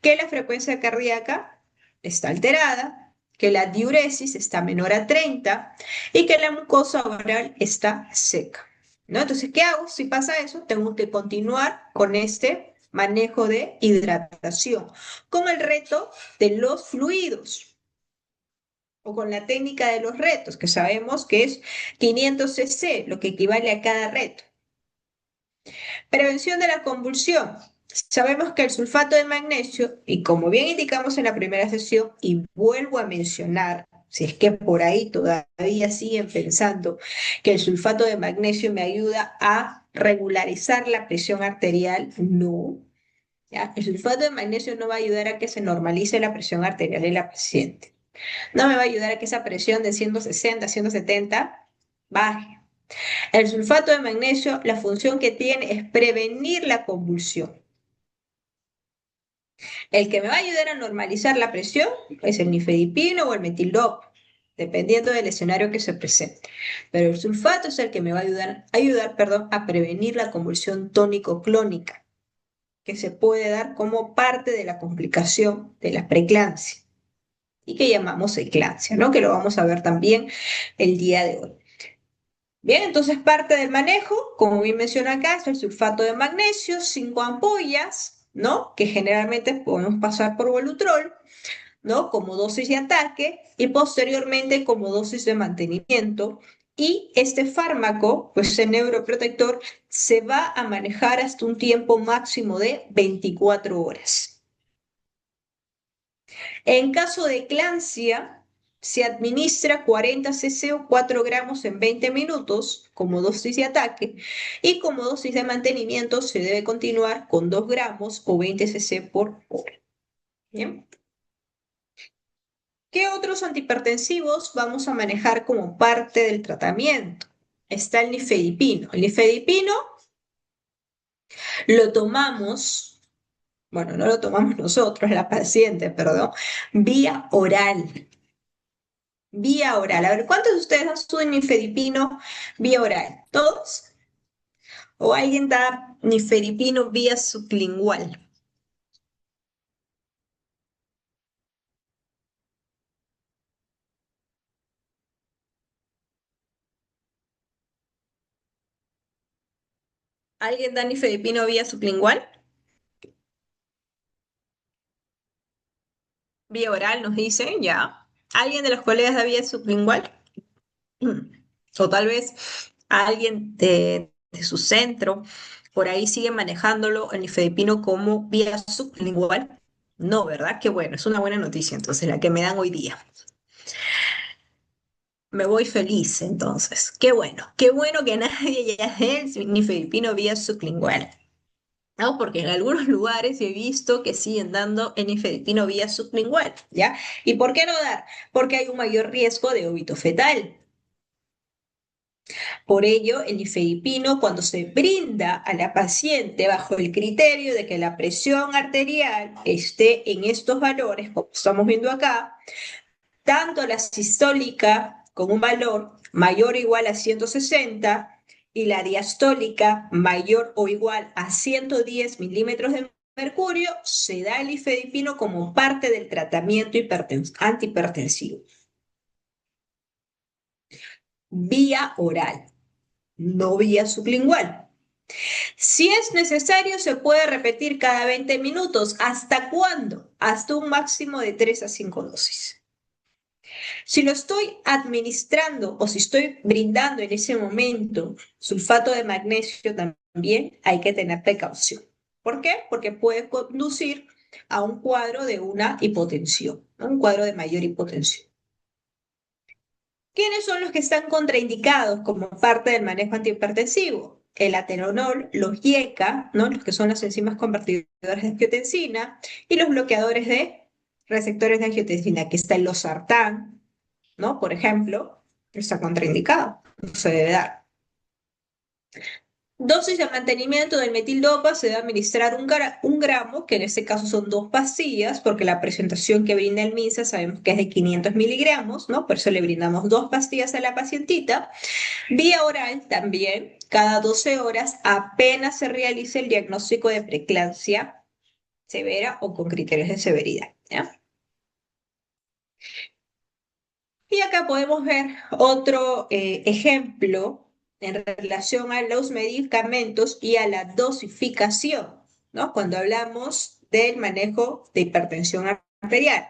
que la frecuencia cardíaca está alterada, que la diuresis está menor a 30 y que la mucosa oral está seca. ¿No? Entonces, ¿qué hago? Si pasa eso, tengo que continuar con este manejo de hidratación, con el reto de los fluidos o con la técnica de los retos, que sabemos que es 500 cc, lo que equivale a cada reto. Prevención de la convulsión. Sabemos que el sulfato de magnesio, y como bien indicamos en la primera sesión, y vuelvo a mencionar, si es que por ahí todavía siguen pensando que el sulfato de magnesio me ayuda a regularizar la presión arterial, no. ¿Ya? El sulfato de magnesio no va a ayudar a que se normalice la presión arterial en la paciente. No me va a ayudar a que esa presión de 160, 170 baje. El sulfato de magnesio, la función que tiene es prevenir la convulsión. El que me va a ayudar a normalizar la presión es el nifedipino o el metildopa, dependiendo del escenario que se presente. Pero el sulfato es el que me va a ayudar, perdón, a prevenir la convulsión tónico-clónica, que se puede dar como parte de la complicación de la preeclampsia y que llamamos eclampsia, ¿no? Que lo vamos a ver también el día de hoy. Bien, entonces parte del manejo, como bien menciona acá, es el sulfato de magnesio, 5 ampollas, ¿no? Que generalmente podemos pasar por Volutrol, ¿no? Como dosis de ataque y posteriormente como dosis de mantenimiento. Y este fármaco, pues el neuroprotector, se va a manejar hasta un tiempo máximo de 24 horas. En caso de eclampsia, se administra 40 cc o 4 gramos en 20 minutos como dosis de ataque y como dosis de mantenimiento se debe continuar con 2 gramos o 20 cc por hora. ¿Bien? ¿Qué otros antihipertensivos vamos a manejar como parte del tratamiento? Está el nifedipino. El nifedipino lo tomamos, bueno, no lo tomamos nosotros, la paciente, perdón, vía oral. Vía oral. A ver, ¿cuántos de ustedes han su nifedipino vía oral? ¿Todos? ¿O alguien da nifedipino vía sublingual? ¿Alguien da nifedipino vía sublingual? Vía oral nos dicen, ya. ¿Alguien de los colegas da vía sublingual? O tal vez alguien de su centro, por ahí sigue manejándolo el nifedipino como vía sublingual. No, ¿verdad? Qué bueno, es una buena noticia entonces la que me dan hoy día. Me voy feliz entonces. Qué bueno que nadie ya dé el nifedipino vía sublingual. ¿No? Porque en algunos lugares he visto que siguen dando el nifedipino vía sublingual, ¿ya? ¿Y por qué no dar? Porque hay un mayor riesgo de óbito fetal. Por ello, el nifedipino, cuando se brinda a la paciente bajo el criterio de que la presión arterial esté en estos valores, como estamos viendo acá, tanto la sistólica con un valor mayor o igual a 160 y la diastólica mayor o igual a 110 milímetros de mercurio, se da el ifedipino como parte del tratamiento antihipertensivo. Vía oral, no vía sublingual. Si es necesario, se puede repetir cada 20 minutos. ¿Hasta cuándo? Hasta un máximo de 3 a 5 dosis. Si lo estoy administrando o si estoy brindando en ese momento sulfato de magnesio, también hay que tener precaución. ¿Por qué? Porque puede conducir a un cuadro de una hipotensión, ¿no? Un cuadro de mayor hipotensión. ¿Quiénes son los que están contraindicados como parte del manejo antihipertensivo? El atenolol, los IECA, ¿no? Los que son las enzimas convertidoras de angiotensina, y los bloqueadores de receptores de angiotensina, que está el losartán, ¿no? Por ejemplo, está contraindicado, no se debe dar. Dosis de mantenimiento del metildopa se debe administrar un gramo, que en este caso son 2 pastillas, porque la presentación que brinda el MINSA sabemos que es de 500 miligramos, ¿no? Por eso le brindamos 2 pastillas a la pacientita. Vía oral también, cada 12 horas, apenas se realice el diagnóstico de preeclampsia severa o con criterios de severidad, ¿ya? Y acá podemos ver otro ejemplo en relación a los medicamentos y a la dosificación, ¿no? Cuando hablamos del manejo de hipertensión arterial,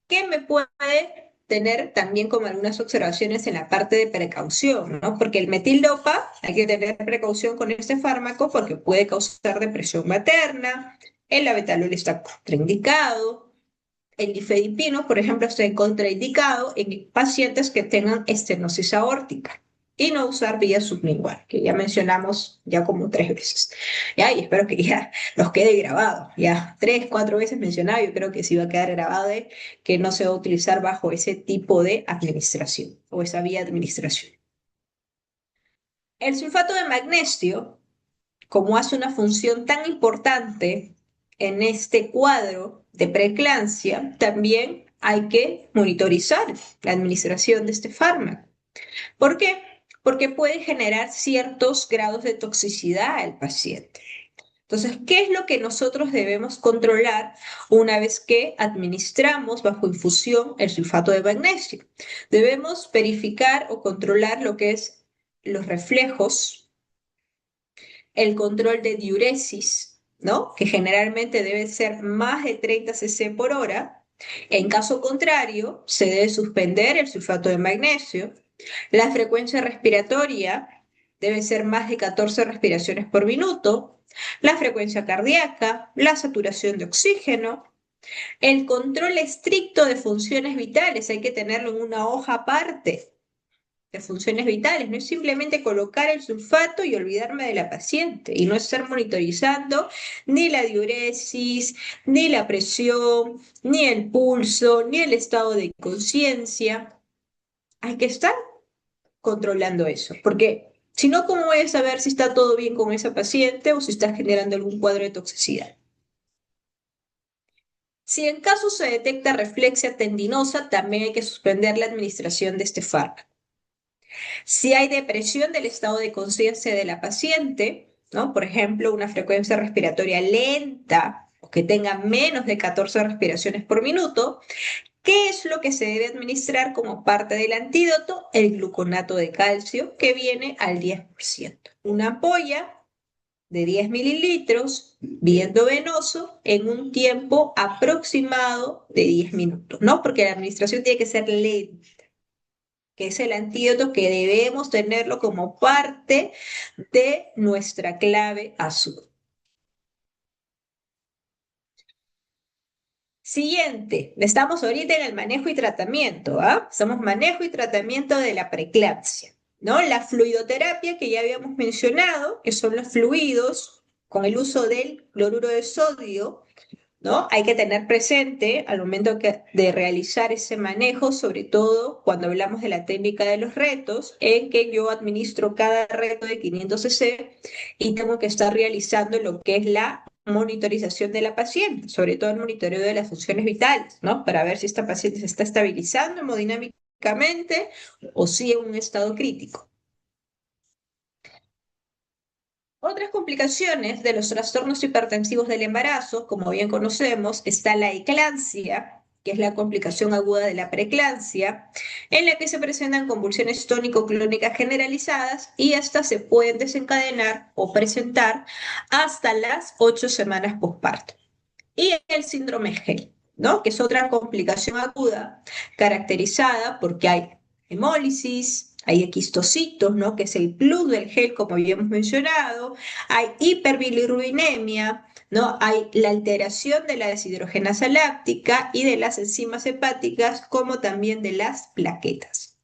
que me puede tener también como algunas observaciones en la parte de precaución, ¿no? Porque el metildopa, hay que tener precaución con este fármaco porque puede causar depresión materna, el labetalol está contraindicado, el difedipino, por ejemplo, está contraindicado en pacientes que tengan estenosis aórtica y no usar vía sublingual, que ya mencionamos ya como 3 veces. Ya, y espero que ya nos quede grabado. Ya 3, 4 veces mencionado, yo creo que sí va a quedar grabado de que no se va a utilizar bajo ese tipo de administración o esa vía de administración. El sulfato de magnesio, como hace una función tan importante en este cuadro de preeclampsia, también hay que monitorizar la administración de este fármaco. ¿Por qué? Porque puede generar ciertos grados de toxicidad al paciente. Entonces, ¿qué es lo que nosotros debemos controlar una vez que administramos bajo infusión el sulfato de magnesio? Debemos verificar o controlar lo que es los reflejos, el control de diuresis, ¿no? Que generalmente debe ser más de 30 cc por hora. En caso contrario, se debe suspender el sulfato de magnesio. La frecuencia respiratoria debe ser más de 14 respiraciones por minuto. La frecuencia cardíaca, la saturación de oxígeno, el control estricto de funciones vitales, hay que tenerlo en una hoja aparte de funciones vitales, no es simplemente colocar el sulfato y olvidarme de la paciente y no estar monitorizando ni la diuresis, ni la presión, ni el pulso, ni el estado de conciencia. Hay que estar controlando eso, porque si no, ¿cómo voy a saber si está todo bien con esa paciente o si está generando algún cuadro de toxicidad? Si en caso se detecta reflexia tendinosa, también hay que suspender la administración de este fármaco. Si hay depresión del estado de conciencia de la paciente, ¿no? Por ejemplo, una frecuencia respiratoria lenta o que tenga menos de 14 respiraciones por minuto, ¿qué es lo que se debe administrar como parte del antídoto? El gluconato de calcio, que viene al 10%. Una ampolla de 10 mililitros, viento venoso, en un tiempo aproximado de 10 minutos, ¿no? Porque la administración tiene que ser lenta, que es el antídoto que debemos tenerlo como parte de nuestra clave azul. Siguiente, estamos ahorita en el manejo y tratamiento, ¿ah? Estamos manejo y tratamiento de la preeclampsia, ¿no? La fluidoterapia que ya habíamos mencionado, que son los fluidos con el uso del cloruro de sodio, ¿no? Hay que tener presente al momento de realizar ese manejo, sobre todo cuando hablamos de la técnica de los retos, en que yo administro cada reto de 500 cc y tengo que estar realizando lo que es la monitorización de la paciente, sobre todo el monitoreo de las funciones vitales, ¿no? Para ver si esta paciente se está estabilizando hemodinámicamente críticamente o sí en un estado crítico. Otras complicaciones de los trastornos hipertensivos del embarazo, como bien conocemos, está la eclampsia, que es la complicación aguda de la preeclampsia, en la que se presentan convulsiones tónico-clónicas generalizadas y estas se pueden desencadenar o presentar hasta las 8 semanas posparto. Y el síndrome GEL, ¿no? Que es otra complicación aguda caracterizada porque hay hemólisis, hay equistocitos, ¿no? Que es el plus del gel, como habíamos mencionado, hay hiperbilirrubinemia, ¿no? Hay la alteración de la deshidrogenasa láctica y de las enzimas hepáticas, como también de las plaquetas.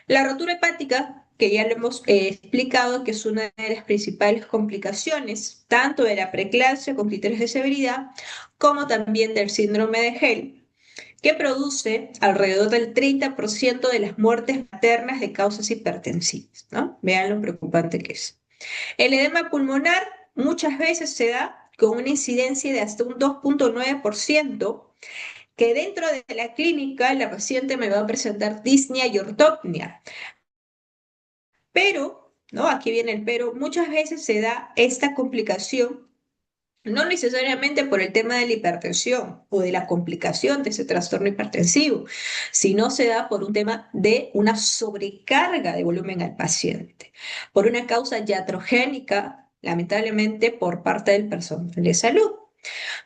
La rotura hepática, que ya lo hemos explicado, que es una de las principales complicaciones, tanto de la preeclampsia con criterios de severidad, como también del síndrome de Hell, que produce alrededor del 30% de las muertes maternas de causas hipertensivas, ¿no? Vean lo preocupante que es. El edema pulmonar muchas veces se da con una incidencia de hasta un 2,9%, que dentro de la clínica la paciente me va a presentar disnea y ortopnia. Pero, ¿no? Aquí viene el pero, muchas veces se da esta complicación no necesariamente por el tema de la hipertensión o de la complicación de ese trastorno hipertensivo, sino se da por un tema de una sobrecarga de volumen al paciente, por una causa iatrogénica, lamentablemente por parte del personal de salud.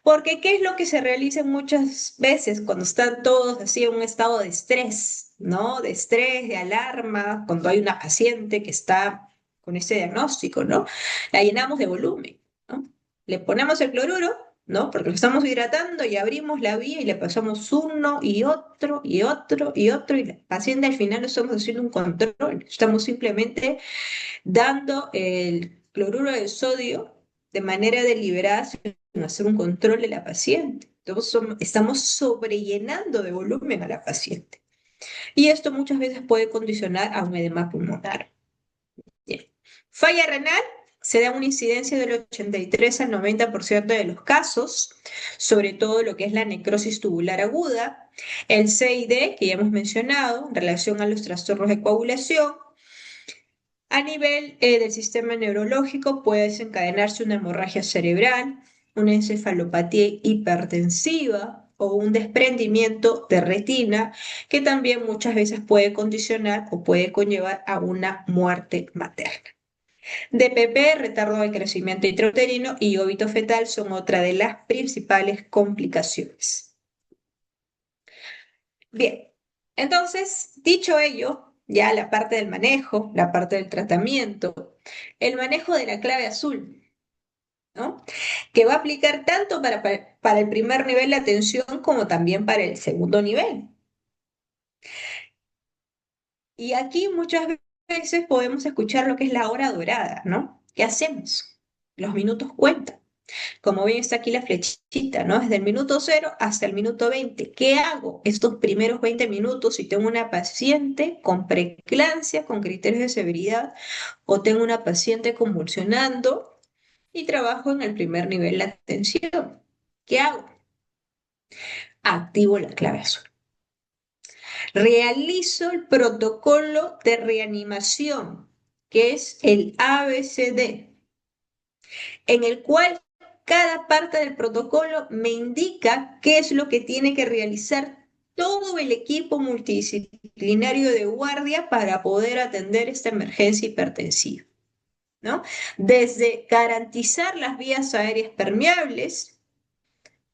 Porque ¿qué es lo que se realiza muchas veces cuando están todos así en un estado de estrés, ¿no? De estrés, de alarma, cuando hay una paciente que está con ese diagnóstico, ¿no? La llenamos de volumen, ¿no? Le ponemos el cloruro, ¿no? Porque lo estamos hidratando y abrimos la vía y le pasamos uno y otro y otro y otro y la paciente al final no estamos haciendo un control, estamos simplemente dando el cloruro de sodio de manera deliberada sin hacer un control de la paciente. Entonces estamos sobrellenando de volumen a la paciente. Y esto muchas veces puede condicionar a un edema pulmonar. Bien. Falla renal se da una incidencia del 83 al 90% de los casos, sobre todo lo que es la necrosis tubular aguda, el CID, que ya hemos mencionado, en relación a los trastornos de coagulación. A nivel del sistema neurológico puede desencadenarse una hemorragia cerebral, una encefalopatía hipertensiva o un desprendimiento de retina que también muchas veces puede condicionar o puede conllevar a una muerte materna. DPP, retardo de crecimiento intrauterino y óbito fetal son otra de las principales complicaciones. Bien, entonces, dicho ello, ya la parte del manejo, la parte del tratamiento, el manejo de la clave azul, ¿no? Que va a aplicar tanto para el primer nivel de atención como también para el segundo nivel. Y aquí muchas veces podemos escuchar lo que es la hora dorada, ¿no? ¿Qué hacemos? Los minutos cuentan. Como ven, está aquí la flechita, ¿no? Desde el minuto 0 hasta el minuto 20. ¿Qué hago estos primeros 20 minutos si tengo una paciente con preeclampsia, con criterios de severidad, o tengo una paciente convulsionando y trabajo en el primer nivel de atención? ¿Qué hago? Activo la clave azul. Realizo el protocolo de reanimación, que es el ABCD, en el cual cada parte del protocolo me indica qué es lo que tiene que realizar todo el equipo multidisciplinario de guardia para poder atender esta emergencia hipertensiva, ¿no? Desde garantizar las vías aéreas permeables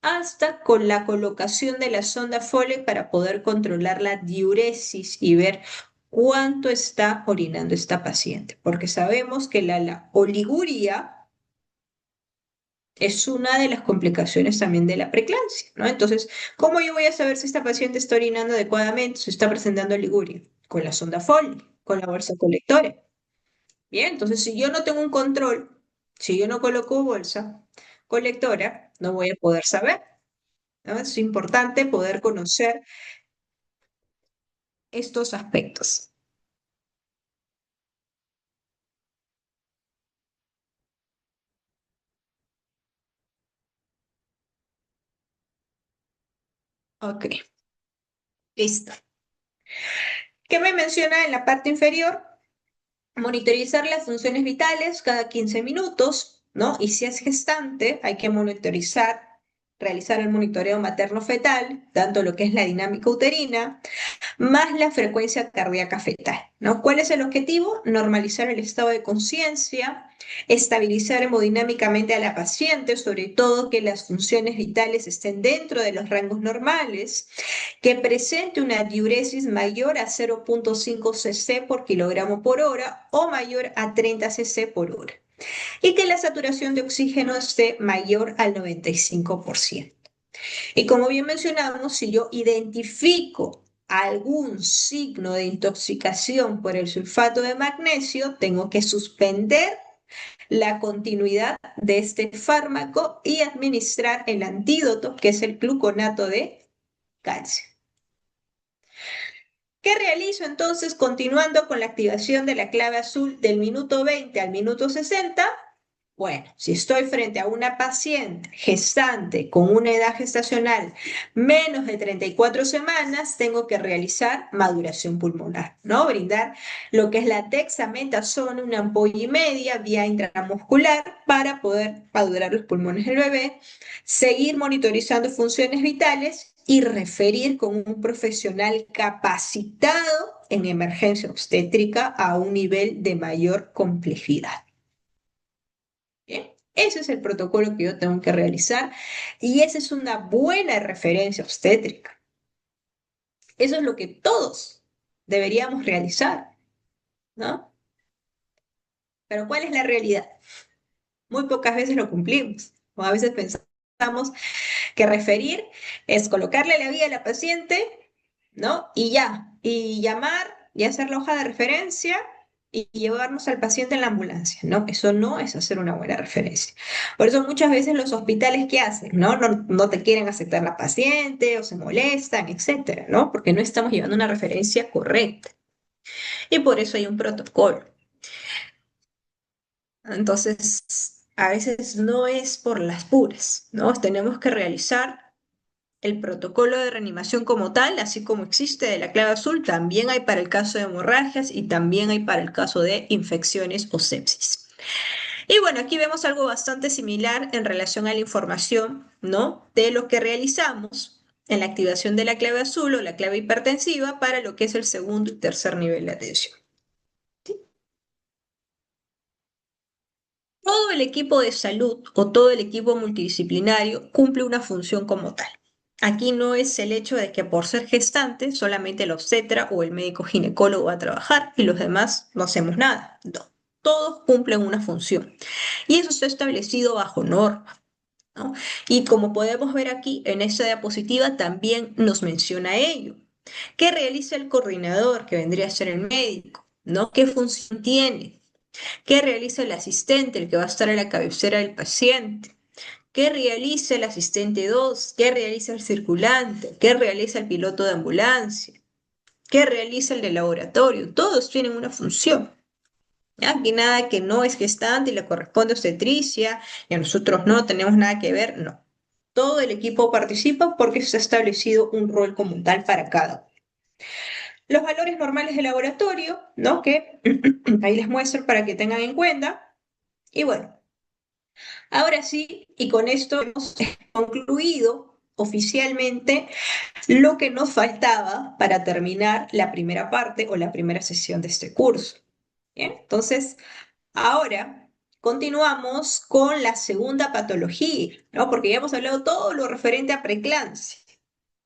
hasta con la colocación de la sonda Foley para poder controlar la diuresis y ver cuánto está orinando esta paciente, porque sabemos que la oliguria es una de las complicaciones también de la preeclampsia, ¿no? Entonces, ¿cómo yo voy a saber si esta paciente está orinando adecuadamente, si está presentando oliguria? Con la sonda Foley, con la bolsa colectora. Bien, entonces si yo no tengo un control, si yo no coloco bolsa colectora, no voy a poder saber, ¿no? Es importante poder conocer estos aspectos. Ok, listo. ¿Qué me menciona en la parte inferior? Monitorizar las funciones vitales cada 15 minutos, ¿no? Y si es gestante, hay que monitorizar, realizar el monitoreo materno-fetal, tanto lo que es la dinámica uterina, más la frecuencia cardíaca fetal, ¿no? ¿Cuál es el objetivo? Normalizar el estado de conciencia, estabilizar hemodinámicamente a la paciente, sobre todo que las funciones vitales estén dentro de los rangos normales, que presente una diuresis mayor a 0,5 cc por kilogramo por hora o mayor a 30 cc por hora, y que la saturación de oxígeno esté mayor al 95%. Y como bien mencionamos, si yo identifico algún signo de intoxicación por el sulfato de magnesio, tengo que suspender la continuidad de este fármaco y administrar el antídoto, que es el gluconato de calcio. ¿Qué realizo entonces continuando con la activación de la clave azul del minuto 20 al minuto 60? Bueno, si estoy frente a una paciente gestante con una edad gestacional menos de 34 semanas, tengo que realizar maduración pulmonar, ¿no? Brindar lo que es la dexametasona, una ampolla y media vía intramuscular para poder madurar los pulmones del bebé, seguir monitorizando funciones vitales y referir con un profesional capacitado en emergencia obstétrica a un nivel de mayor complejidad. Bien, ese es el protocolo que yo tengo que realizar y esa es una buena referencia obstétrica. Eso es lo que todos deberíamos realizar, ¿no? Pero ¿cuál es la realidad? Muy pocas veces lo cumplimos. O a veces pensamos que referir es colocarle la guía a la paciente, ¿no? Y ya, y llamar y hacer la hoja de referencia y llevarnos al paciente en la ambulancia, ¿no? Eso no es hacer una buena referencia. Por eso muchas veces los hospitales, ¿qué hacen? ¿No? No te quieren aceptar la paciente o se molestan, etcétera, ¿no? Porque no estamos llevando una referencia correcta. Y por eso hay un protocolo. Entonces, a veces no es por las puras, ¿no? Tenemos que realizar el protocolo de reanimación como tal, así como existe de la clave azul, también hay para el caso de hemorragias y también hay para el caso de infecciones o sepsis. Y bueno, aquí vemos algo bastante similar en relación a la información, ¿no? De lo que realizamos en la activación de la clave azul o la clave hipertensiva para lo que es el segundo y tercer nivel de atención. Todo el equipo de salud o todo el equipo multidisciplinario cumple una función como tal. Aquí no es el hecho de que por ser gestante solamente el obstetra o el médico ginecólogo va a trabajar y los demás no hacemos nada. No, todos cumplen una función. Y eso está establecido bajo norma, ¿no? Y como podemos ver aquí en esta diapositiva también nos menciona ello. ¿Qué realiza el coordinador, que vendría a ser el médico? ¿No? ¿Qué función tiene? ¿Qué realiza el asistente, el que va a estar a la cabecera del paciente? ¿Qué realiza el asistente 2? ¿Qué realiza el circulante? ¿Qué realiza el piloto de ambulancia? ¿Qué realiza el de laboratorio? Todos tienen una función. ¿Ya? Aquí nada que no es gestante y le corresponde a obstetricia y a nosotros no tenemos nada que ver, no. Todo el equipo participa porque se ha establecido un rol como tal para cada uno. Los valores normales de laboratorio, ¿no? Que ahí les muestro para que tengan en cuenta. Y bueno, ahora sí, y con esto hemos concluido oficialmente lo que nos faltaba para terminar la primera parte o la primera sesión de este curso. Bien, entonces, ahora continuamos con la segunda patología, ¿no? Porque ya hemos hablado todo lo referente a preeclampsia,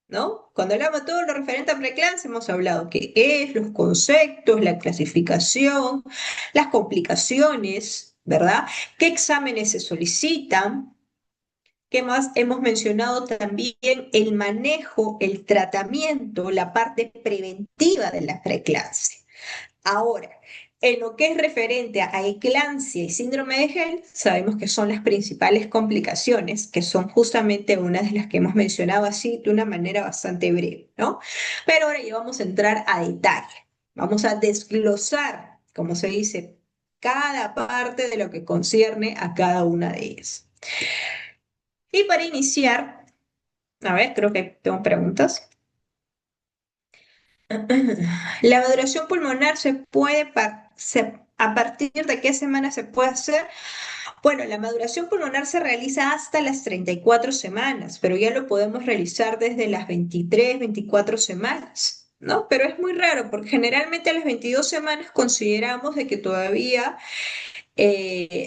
¿no? Cuando hablamos de todo lo referente a preeclampsia, hemos hablado qué es, los conceptos, la clasificación, las complicaciones, ¿verdad? ¿Qué exámenes se solicitan? ¿Qué más? Hemos mencionado también el manejo, el tratamiento, la parte preventiva de la preeclampsia. Ahora, en lo que es referente a eclampsia y síndrome de Gell, sabemos que son las principales complicaciones, que son justamente una de las que hemos mencionado así de una manera bastante breve, ¿no? Pero ahora ya vamos a entrar a detalle. Vamos a desglosar, como se dice, cada parte de lo que concierne a cada una de ellas. Y para iniciar, a ver, creo que tengo preguntas. La maduración pulmonar se puede, ¿a partir de qué semana se puede hacer? Bueno, la maduración pulmonar se realiza hasta las 34 semanas, pero ya lo podemos realizar desde las 23, 24 semanas, ¿no? Pero es muy raro porque generalmente a las 22 semanas consideramos de que todavía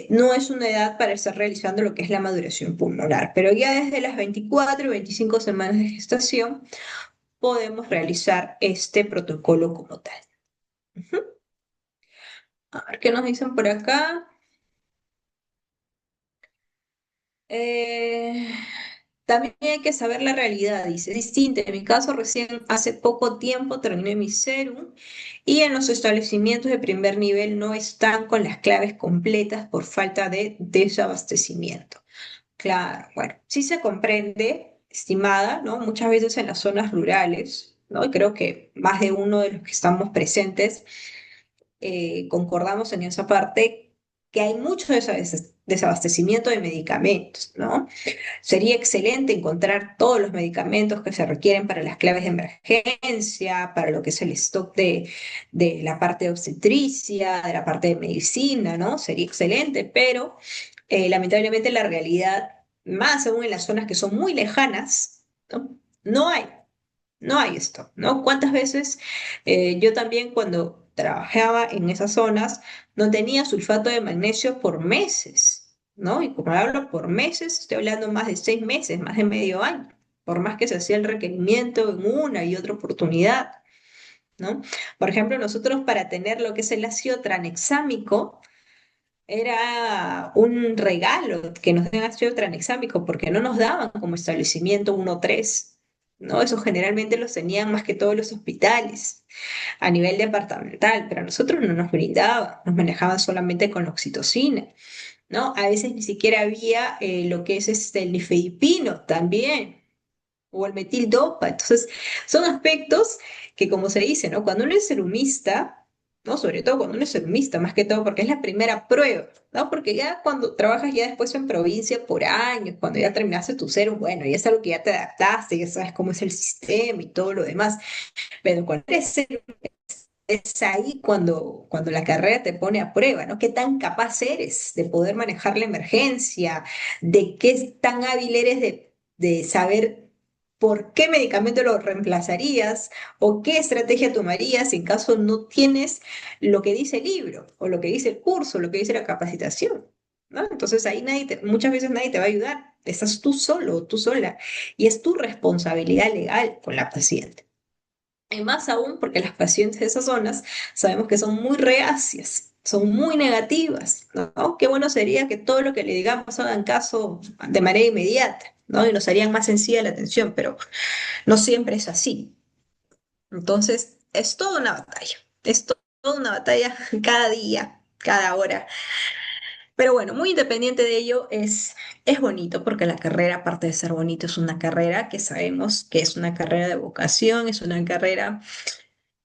no es una edad para estar realizando lo que es la maduración pulmonar, pero ya desde las 24 y 25 semanas de gestación podemos realizar este protocolo como tal. Ujú. A ver qué nos dicen por acá. Eh, También hay que saber la realidad, dice, es distinta. En mi caso, recién hace poco tiempo terminé mi serum y en los establecimientos de primer nivel no están con las claves completas por falta de desabastecimiento. Claro, bueno, sí se comprende, estimada, ¿no? Muchas veces en las zonas rurales, ¿no? Y creo que más de uno de los que estamos presentes concordamos en esa parte que hay mucho desabastecimiento de medicamentos, ¿no? Sería excelente encontrar todos los medicamentos que se requieren para las claves de emergencia, para lo que es el stock de la parte de obstetricia, de la parte de medicina, ¿no? Sería excelente, pero lamentablemente la realidad, más aún en las zonas que son muy lejanas, ¿no? No hay. No hay esto, ¿no? ¿Cuántas veces yo también cuando trabajaba en esas zonas no tenía sulfato de magnesio por meses, ¿no? Y como hablo por meses, estoy hablando más de 6 meses, más de medio año, por más que se hacía el requerimiento en una y otra oportunidad, ¿no? Por ejemplo, nosotros para tener lo que es el ácido tranexámico, era un regalo que nos den ácido tranexámico porque no nos daban como establecimiento 1 3, ¿no? Eso generalmente los tenían más que todos los hospitales a nivel departamental, pero a nosotros no nos brindaban, nos manejaban solamente con la oxitocina, ¿no? A veces ni siquiera había lo que es el nifedipino también, o el metildopa. Entonces, son aspectos que, como se dice, ¿no? Cuando uno es serumista, ¿no? Sobre todo cuando uno es serumista, más que todo, porque es la primera prueba, ¿no? Porque ya cuando trabajas ya después en provincia por años, cuando ya terminaste tu serum, bueno, ya es algo que ya te adaptaste, ya sabes cómo es el sistema y todo lo demás. Pero cuando eres serum, es ahí cuando la carrera te pone a prueba, ¿no? ¿Qué tan capaz eres de poder manejar la emergencia? ¿De qué tan hábil eres de saber por qué medicamento lo reemplazarías o qué estrategia tomarías en caso no tienes lo que dice el libro o lo que dice el curso, lo que dice la capacitación? ¿No? Entonces ahí muchas veces nadie te va a ayudar. Estás tú solo o tú sola y es tu responsabilidad legal con la paciente. Y más aún porque las pacientes de esas zonas sabemos que son muy reacias, son muy negativas, ¿no? Qué bueno sería que todo lo que le digamos hagan caso de manera inmediata, ¿no? Y nos harían más sencilla la atención, pero no siempre es así. Entonces, es toda una batalla, toda una batalla cada día, cada hora. Pero bueno, muy independiente de ello, es bonito porque la carrera, aparte de ser bonito, es una carrera que sabemos que es una carrera de vocación, es una carrera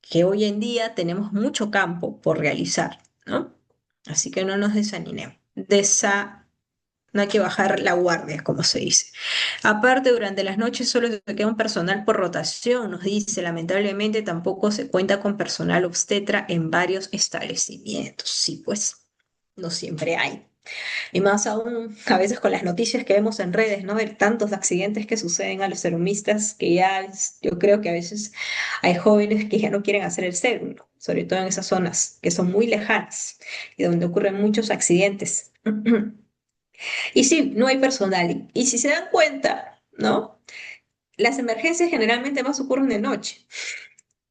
que hoy en día tenemos mucho campo por realizar, ¿no? Así que no nos desanimemos. No hay que bajar la guardia, como se dice. Aparte, durante las noches solo se queda un personal por rotación, nos dice. Lamentablemente tampoco se cuenta con personal obstetra en varios establecimientos. Sí, pues no siempre hay. Y más aún, a veces con las noticias que vemos en redes, ¿no? Ver tantos accidentes que suceden a los serumistas que ya yo creo que a veces hay jóvenes que ya no quieren hacer el serum, ¿no? Sobre todo en esas zonas que son muy lejanas y donde ocurren muchos accidentes. Y sí, no hay personal. Y si se dan cuenta, ¿no? Las emergencias generalmente más ocurren de noche,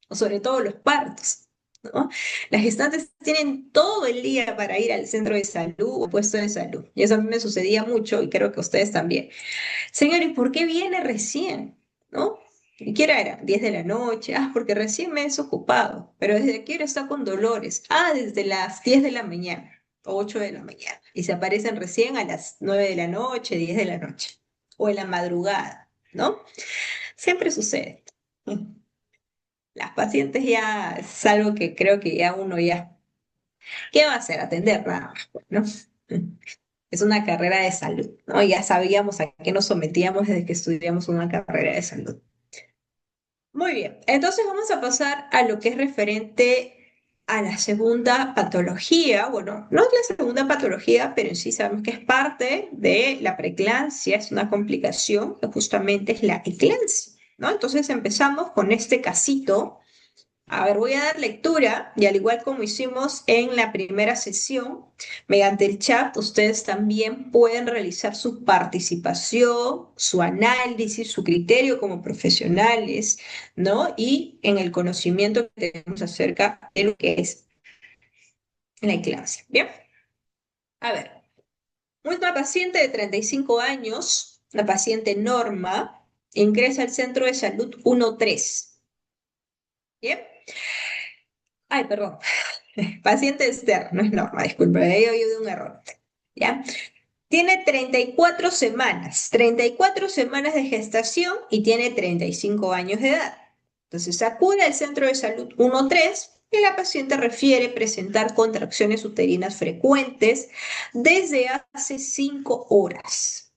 o sobre todo los partos, ¿no? Las gestantes tienen todo el día para ir al centro de salud o puesto de salud. Y eso a mí me sucedía mucho y creo que a ustedes también. Señor, ¿y por qué viene recién? ¿No? ¿Y qué hora era? 10 de la noche. Ah, porque recién me he desocupado. Pero ¿desde qué hora está con dolores? Ah, desde las 10 de la mañana, 8 de la mañana. Y se aparecen recién a las 9 de la noche, 10 de la noche. O en la madrugada, ¿no? Siempre sucede. Las pacientes ya es algo que creo que ya uno ya, ¿qué va a hacer? Atender nada más, pues, ¿no? Es una carrera de salud, ¿no? Ya sabíamos a qué nos sometíamos desde que estudiamos una carrera de salud. Muy bien, entonces vamos a pasar a lo que es referente a la segunda patología. Bueno, no es la segunda patología, pero en sí sabemos que es parte de la preeclampsia, es una complicación que justamente es la eclampsia, ¿no? Entonces empezamos con este casito. A ver, voy a dar lectura y al igual como hicimos en la primera sesión, mediante el chat, ustedes también pueden realizar su participación, su análisis, su criterio como profesionales, ¿no? Y en el conocimiento que tenemos acerca de lo que es la eclampsia. Bien, a ver, una paciente de 35 años, la paciente Norma, ingresa al centro de salud 13. Bien, ay, perdón. Paciente externo, no es Norma, disculpe, ahí he oído un error. ¿Ya? Tiene 34 semanas de gestación y tiene 35 años de edad. Entonces acude al centro de salud 13 y la paciente refiere presentar contracciones uterinas frecuentes desde hace 5 horas.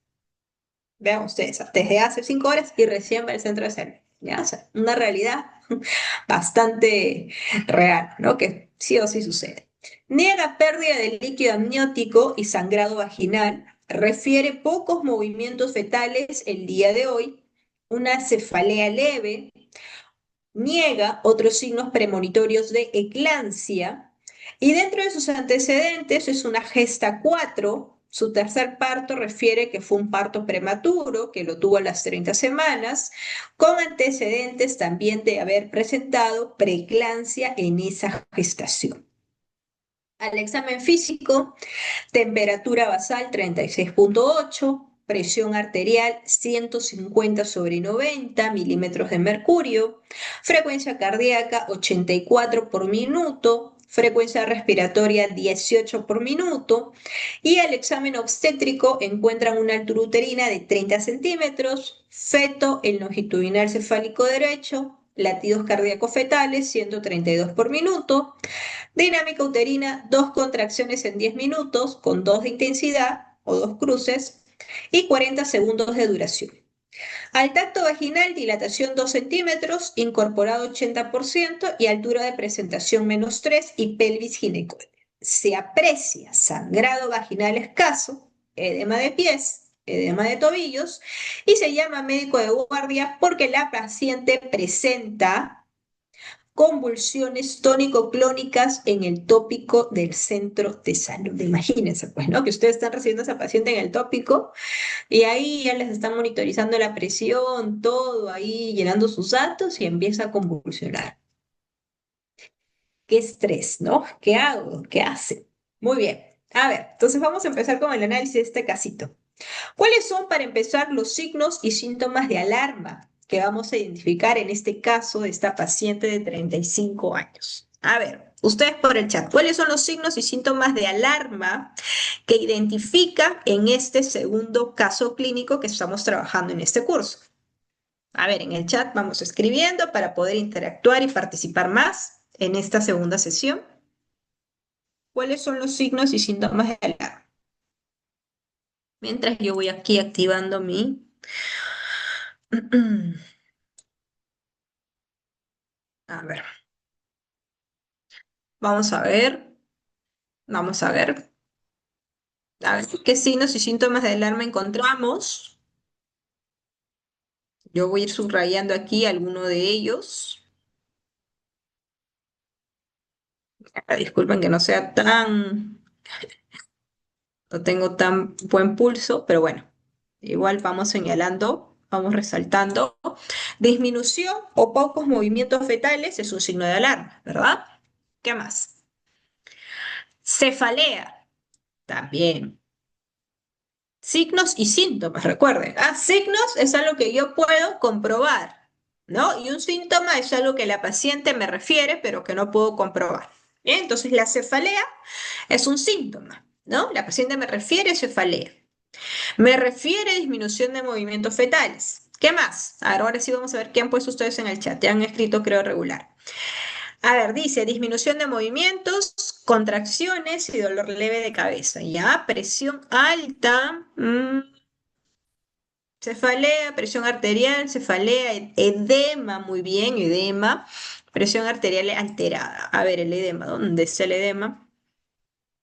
Vean ustedes, desde hace 5 horas y recién va al centro de salud. ¿Ya? O sea, una realidad bastante real, ¿no? Que sí o sí sucede. Niega pérdida de líquido amniótico y sangrado vaginal. Refiere pocos movimientos fetales el día de hoy. Una cefalea leve. Niega otros signos premonitorios de eclampsia. Y dentro de sus antecedentes es una gesta 4. Su tercer parto refiere que fue un parto prematuro, que lo tuvo a las 30 semanas, con antecedentes también de haber presentado preeclampsia en esa gestación. Al examen físico, temperatura basal 36,8, presión arterial 150/90 milímetros de mercurio, frecuencia cardíaca 84 por minuto, frecuencia respiratoria 18 por minuto, y al examen obstétrico encuentran una altura uterina de 30 centímetros, feto en longitudinal cefálico derecho, latidos cardíacos fetales 132 por minuto, dinámica uterina, 2 contracciones en 10 minutos con 2 de intensidad o 2 cruces y 40 segundos de duración. Al tacto vaginal, dilatación 2 centímetros, incorporado 80% y altura de presentación -3 y pelvis ginecoide. Se aprecia sangrado vaginal escaso, edema de pies, edema de tobillos y se llama médico de guardia porque la paciente presenta convulsiones tónico-clónicas en el tópico del centro de salud. Imagínense, pues, ¿no? Que ustedes están recibiendo a esa paciente en el tópico y ahí ya les están monitorizando la presión, todo ahí llenando sus datos y empieza a convulsionar. Qué estrés, ¿no? ¿Qué hago? ¿Qué hace? Muy bien. A ver, entonces vamos a empezar con el análisis de este casito. ¿Cuáles son, para empezar, los signos y síntomas de alarma que vamos a identificar en este caso de esta paciente de 35 años? A ver, ustedes por el chat, ¿cuáles son los signos y síntomas de alarma que identifican en este segundo caso clínico que estamos trabajando en este curso? A ver, en el chat vamos escribiendo para poder interactuar y participar más en esta segunda sesión. ¿Cuáles son los signos y síntomas de alarma? Mientras yo voy aquí activando mi... A ver. Vamos a ver, vamos a ver qué signos y síntomas de alarma encontramos. Yo voy a ir subrayando aquí alguno de ellos. Disculpen que no sea no tengo tan buen pulso, pero bueno, igual vamos señalando, vamos resaltando. Disminución o pocos movimientos fetales es un signo de alarma, ¿verdad? ¿Qué más? Cefalea, también. Signos y síntomas, recuerden. Signos es algo que yo puedo comprobar, ¿no? Y un síntoma es algo que la paciente me refiere, pero que no puedo comprobar. Bien, entonces la cefalea es un síntoma, ¿no? La paciente me refiere cefalea. Me refiere disminución de movimientos fetales. ¿Qué más? A ver, ahora sí vamos a ver qué han puesto ustedes en el chat. Ya han escrito, creo, regular. A ver, dice disminución de movimientos, contracciones y dolor leve de cabeza. Ya, presión alta. Cefalea, presión arterial, cefalea, edema, muy bien, edema, presión arterial alterada. A ver, el edema, ¿dónde está el edema?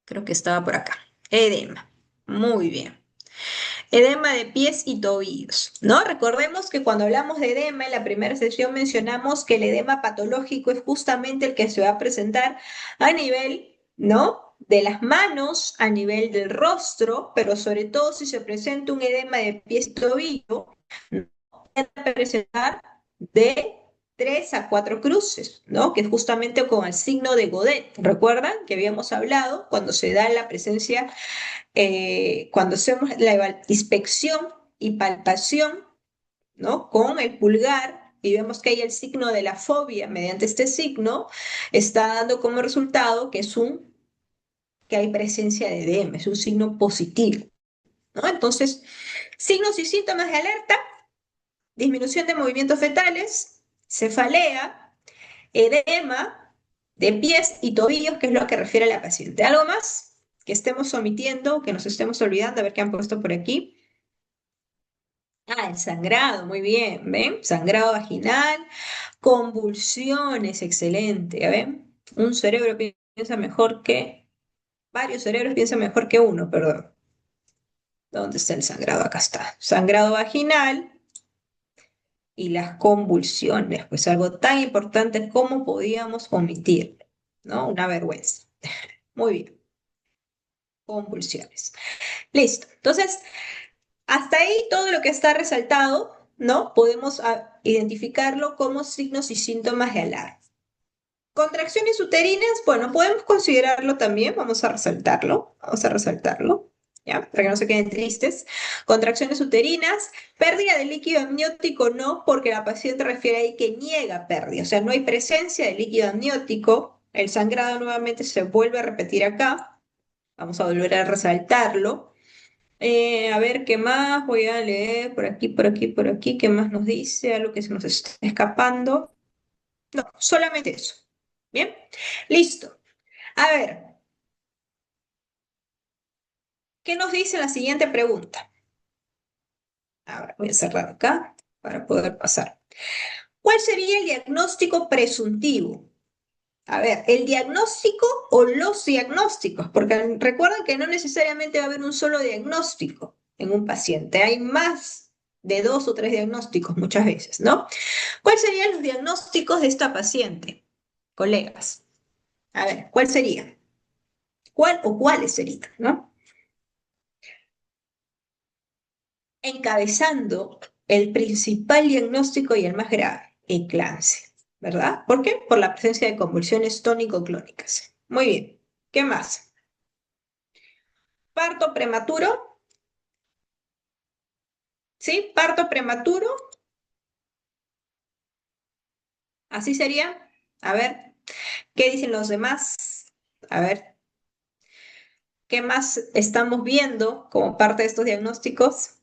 Creo que estaba por acá. Edema, muy bien. Edema de pies y tobillos, ¿no? Recordemos que cuando hablamos de edema, en la primera sesión mencionamos que el edema patológico es justamente el que se va a presentar a nivel, ¿no? De las manos, a nivel del rostro, pero sobre todo si se presenta un edema de pies y tobillo, ¿no? Puede presentar de 3 a 4 cruces, ¿no? Que es justamente con el signo de Godet. ¿Recuerdan que habíamos hablado cuando se da la presencia cuando hacemos la inspección y palpación, ¿no? Con el pulgar y vemos que hay el signo de la fobia, mediante este signo, está dando como resultado que hay presencia de edema, es un signo positivo, ¿no? Entonces, signos y síntomas de alerta, disminución de movimientos fetales, cefalea, edema de pies y tobillos, que es lo que refiere a la paciente. ¿Algo más que estemos omitiendo, que nos estemos olvidando? A ver qué han puesto por aquí. Ah, el sangrado, muy bien, ¿ven? Sangrado vaginal, convulsiones, excelente, ¿ven? Un cerebro piensa mejor que, varios cerebros piensan mejor que uno, perdón. ¿Dónde está el sangrado? Acá está. Sangrado vaginal y las convulsiones, pues algo tan importante como podíamos omitir, ¿no? Una vergüenza. Muy bien, convulsiones. Listo. Entonces, hasta ahí todo lo que está resaltado, ¿no? Podemos identificarlo como signos y síntomas de alarma. Contracciones uterinas, bueno, podemos considerarlo también, vamos a resaltarlo, ¿ya? Para que no se queden tristes. Contracciones uterinas, pérdida de líquido amniótico no, porque la paciente refiere ahí que niega pérdida, o sea, no hay presencia de líquido amniótico, el sangrado nuevamente se vuelve a repetir acá, vamos a volver a resaltarlo. A ver, ¿qué más? Voy a leer por aquí, por aquí, por aquí. ¿Qué más nos dice? Algo que se nos está escapando. No, solamente eso. Bien, listo. A ver, ¿qué nos dice la siguiente pregunta? Ahora voy a cerrar acá para poder pasar. ¿Cuál sería el diagnóstico presuntivo? A ver, el diagnóstico o los diagnósticos, porque recuerden que no necesariamente va a haber un solo diagnóstico en un paciente, hay más de 2 o 3 diagnósticos muchas veces, ¿no? ¿Cuáles serían los diagnósticos de esta paciente, colegas? A ver, ¿cuál sería? ¿Cuál o cuáles serían, no? Encabezando el principal diagnóstico y el más grave, eclampsia, ¿verdad? ¿Por qué? Por la presencia de convulsiones tónico-clónicas. Muy bien. ¿Qué más? Parto prematuro, ¿sí? Parto prematuro, así sería. A ver, ¿qué dicen los demás? A ver, ¿qué más estamos viendo como parte de estos diagnósticos?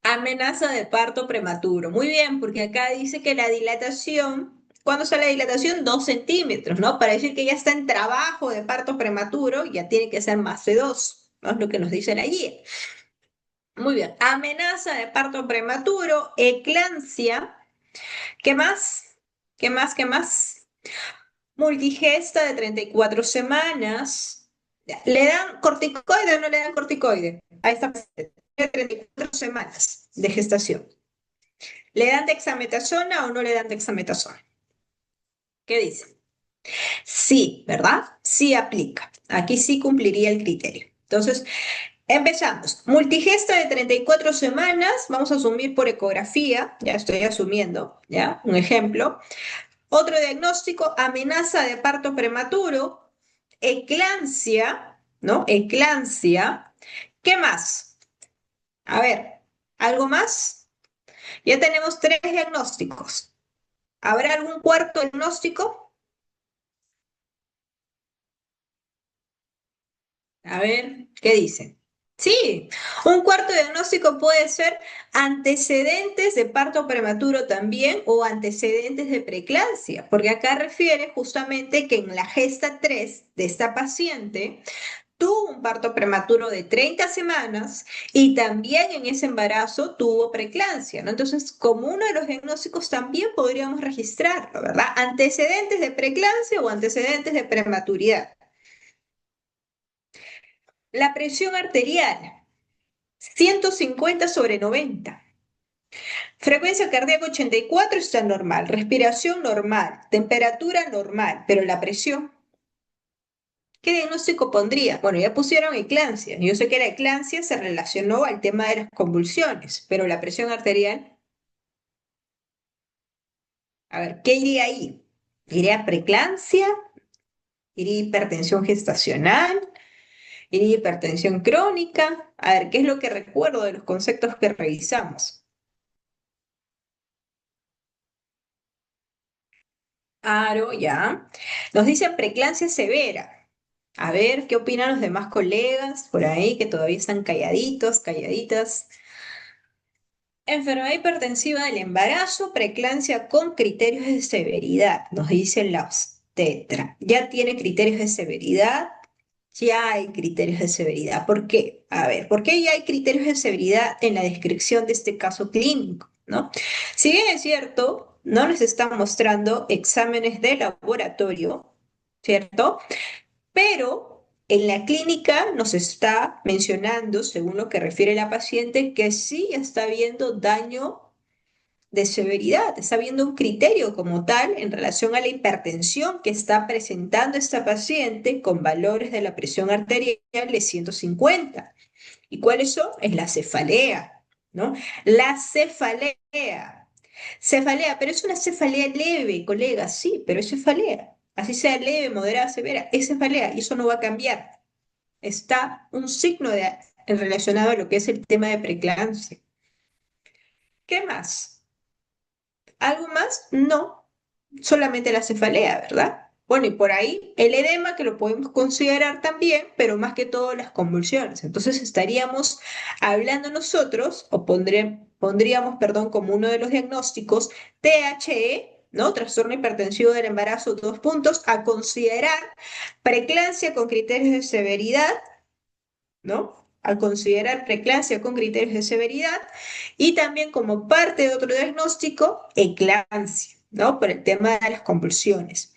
Amenaza de parto prematuro. Muy bien, porque acá dice que la dilatación, ¿cuándo sale la dilatación? 2 centímetros, ¿no? Para decir que ya está en trabajo de parto prematuro, ya tiene que ser más de 2, ¿no? Es lo que nos dice la guía. Muy bien. Amenaza de parto prematuro, eclampsia. ¿Qué más? ¿Qué más? ¿Qué más? Multigesta de 34 semanas. ¿Le dan corticoide o no le dan corticoide? A esta paciente. 34 semanas de gestación. ¿Le dan dexametasona o no le dan dexametasona? ¿Qué dice? Sí, ¿verdad? Sí aplica. Aquí sí cumpliría el criterio. Entonces, empezamos. Multigesta de 34 semanas, vamos a asumir por ecografía, ya estoy asumiendo, ¿ya? Un ejemplo. Otro diagnóstico, amenaza de parto prematuro, eclampsia, ¿no? Eclampsia. ¿Qué más? A ver, ¿algo más? Ya tenemos 3 diagnósticos. ¿Habrá algún cuarto diagnóstico? A ver, ¿qué dice? Sí, un cuarto diagnóstico puede ser antecedentes de parto prematuro también o antecedentes de preeclampsia, porque acá refiere justamente que en la gesta 3 de esta paciente tuvo un parto prematuro de 30 semanas y también en ese embarazo tuvo preeclampsia, ¿no? Entonces, como uno de los diagnósticos también podríamos registrarlo, ¿verdad? Antecedentes de preeclampsia o antecedentes de prematuridad. La presión arterial, 150/90. Frecuencia cardíaca 84 está normal, respiración normal, temperatura normal, pero la presión, ¿qué diagnóstico pondría? Bueno, ya pusieron eclampsia. Yo sé que la eclampsia se relacionó al tema de las convulsiones, pero la presión arterial, a ver, ¿qué iría ahí? ¿Iría preeclampsia? ¿Iría hipertensión gestacional? ¿Iría hipertensión crónica? A ver, ¿qué es lo que recuerdo de los conceptos que revisamos? Claro, ya. Nos dicen preeclampsia severa. A ver, ¿qué opinan los demás colegas por ahí que todavía están calladitos, calladitas? Enfermedad hipertensiva del embarazo, preeclampsia con criterios de severidad, nos dicen la obstetra. Ya tiene criterios de severidad, ya hay criterios de severidad. ¿Por qué? A ver, ¿por qué ya hay criterios de severidad en la descripción de este caso clínico? ¿No? Si bien es cierto, no les están mostrando exámenes de laboratorio, ¿cierto? Pero en la clínica nos está mencionando, según lo que refiere la paciente, que sí está habiendo daño de severidad, está habiendo un criterio como tal en relación a la hipertensión que está presentando esta paciente con valores de la presión arterial de 150. ¿Y cuáles son? Es la cefalea, ¿no? La cefalea. Cefalea, pero es una cefalea leve, colega, sí, pero es cefalea. Así sea leve, moderada, severa, es cefalea y eso no va a cambiar. Está un signo relacionado a lo que es el tema de preeclampsia. ¿Qué más? ¿Algo más? No, solamente la cefalea, ¿verdad? Bueno, y por ahí el edema que lo podemos considerar también, pero más que todo las convulsiones. Entonces estaríamos hablando nosotros, o pondríamos, perdón, como uno de los diagnósticos, THE, ¿no? Trastorno hipertensivo del embarazo, 2 puntos, a considerar preeclampsia con criterios de severidad, ¿no? Al considerar preeclampsia con criterios de severidad y también como parte de otro diagnóstico, eclampsia, ¿no? Por el tema de las convulsiones.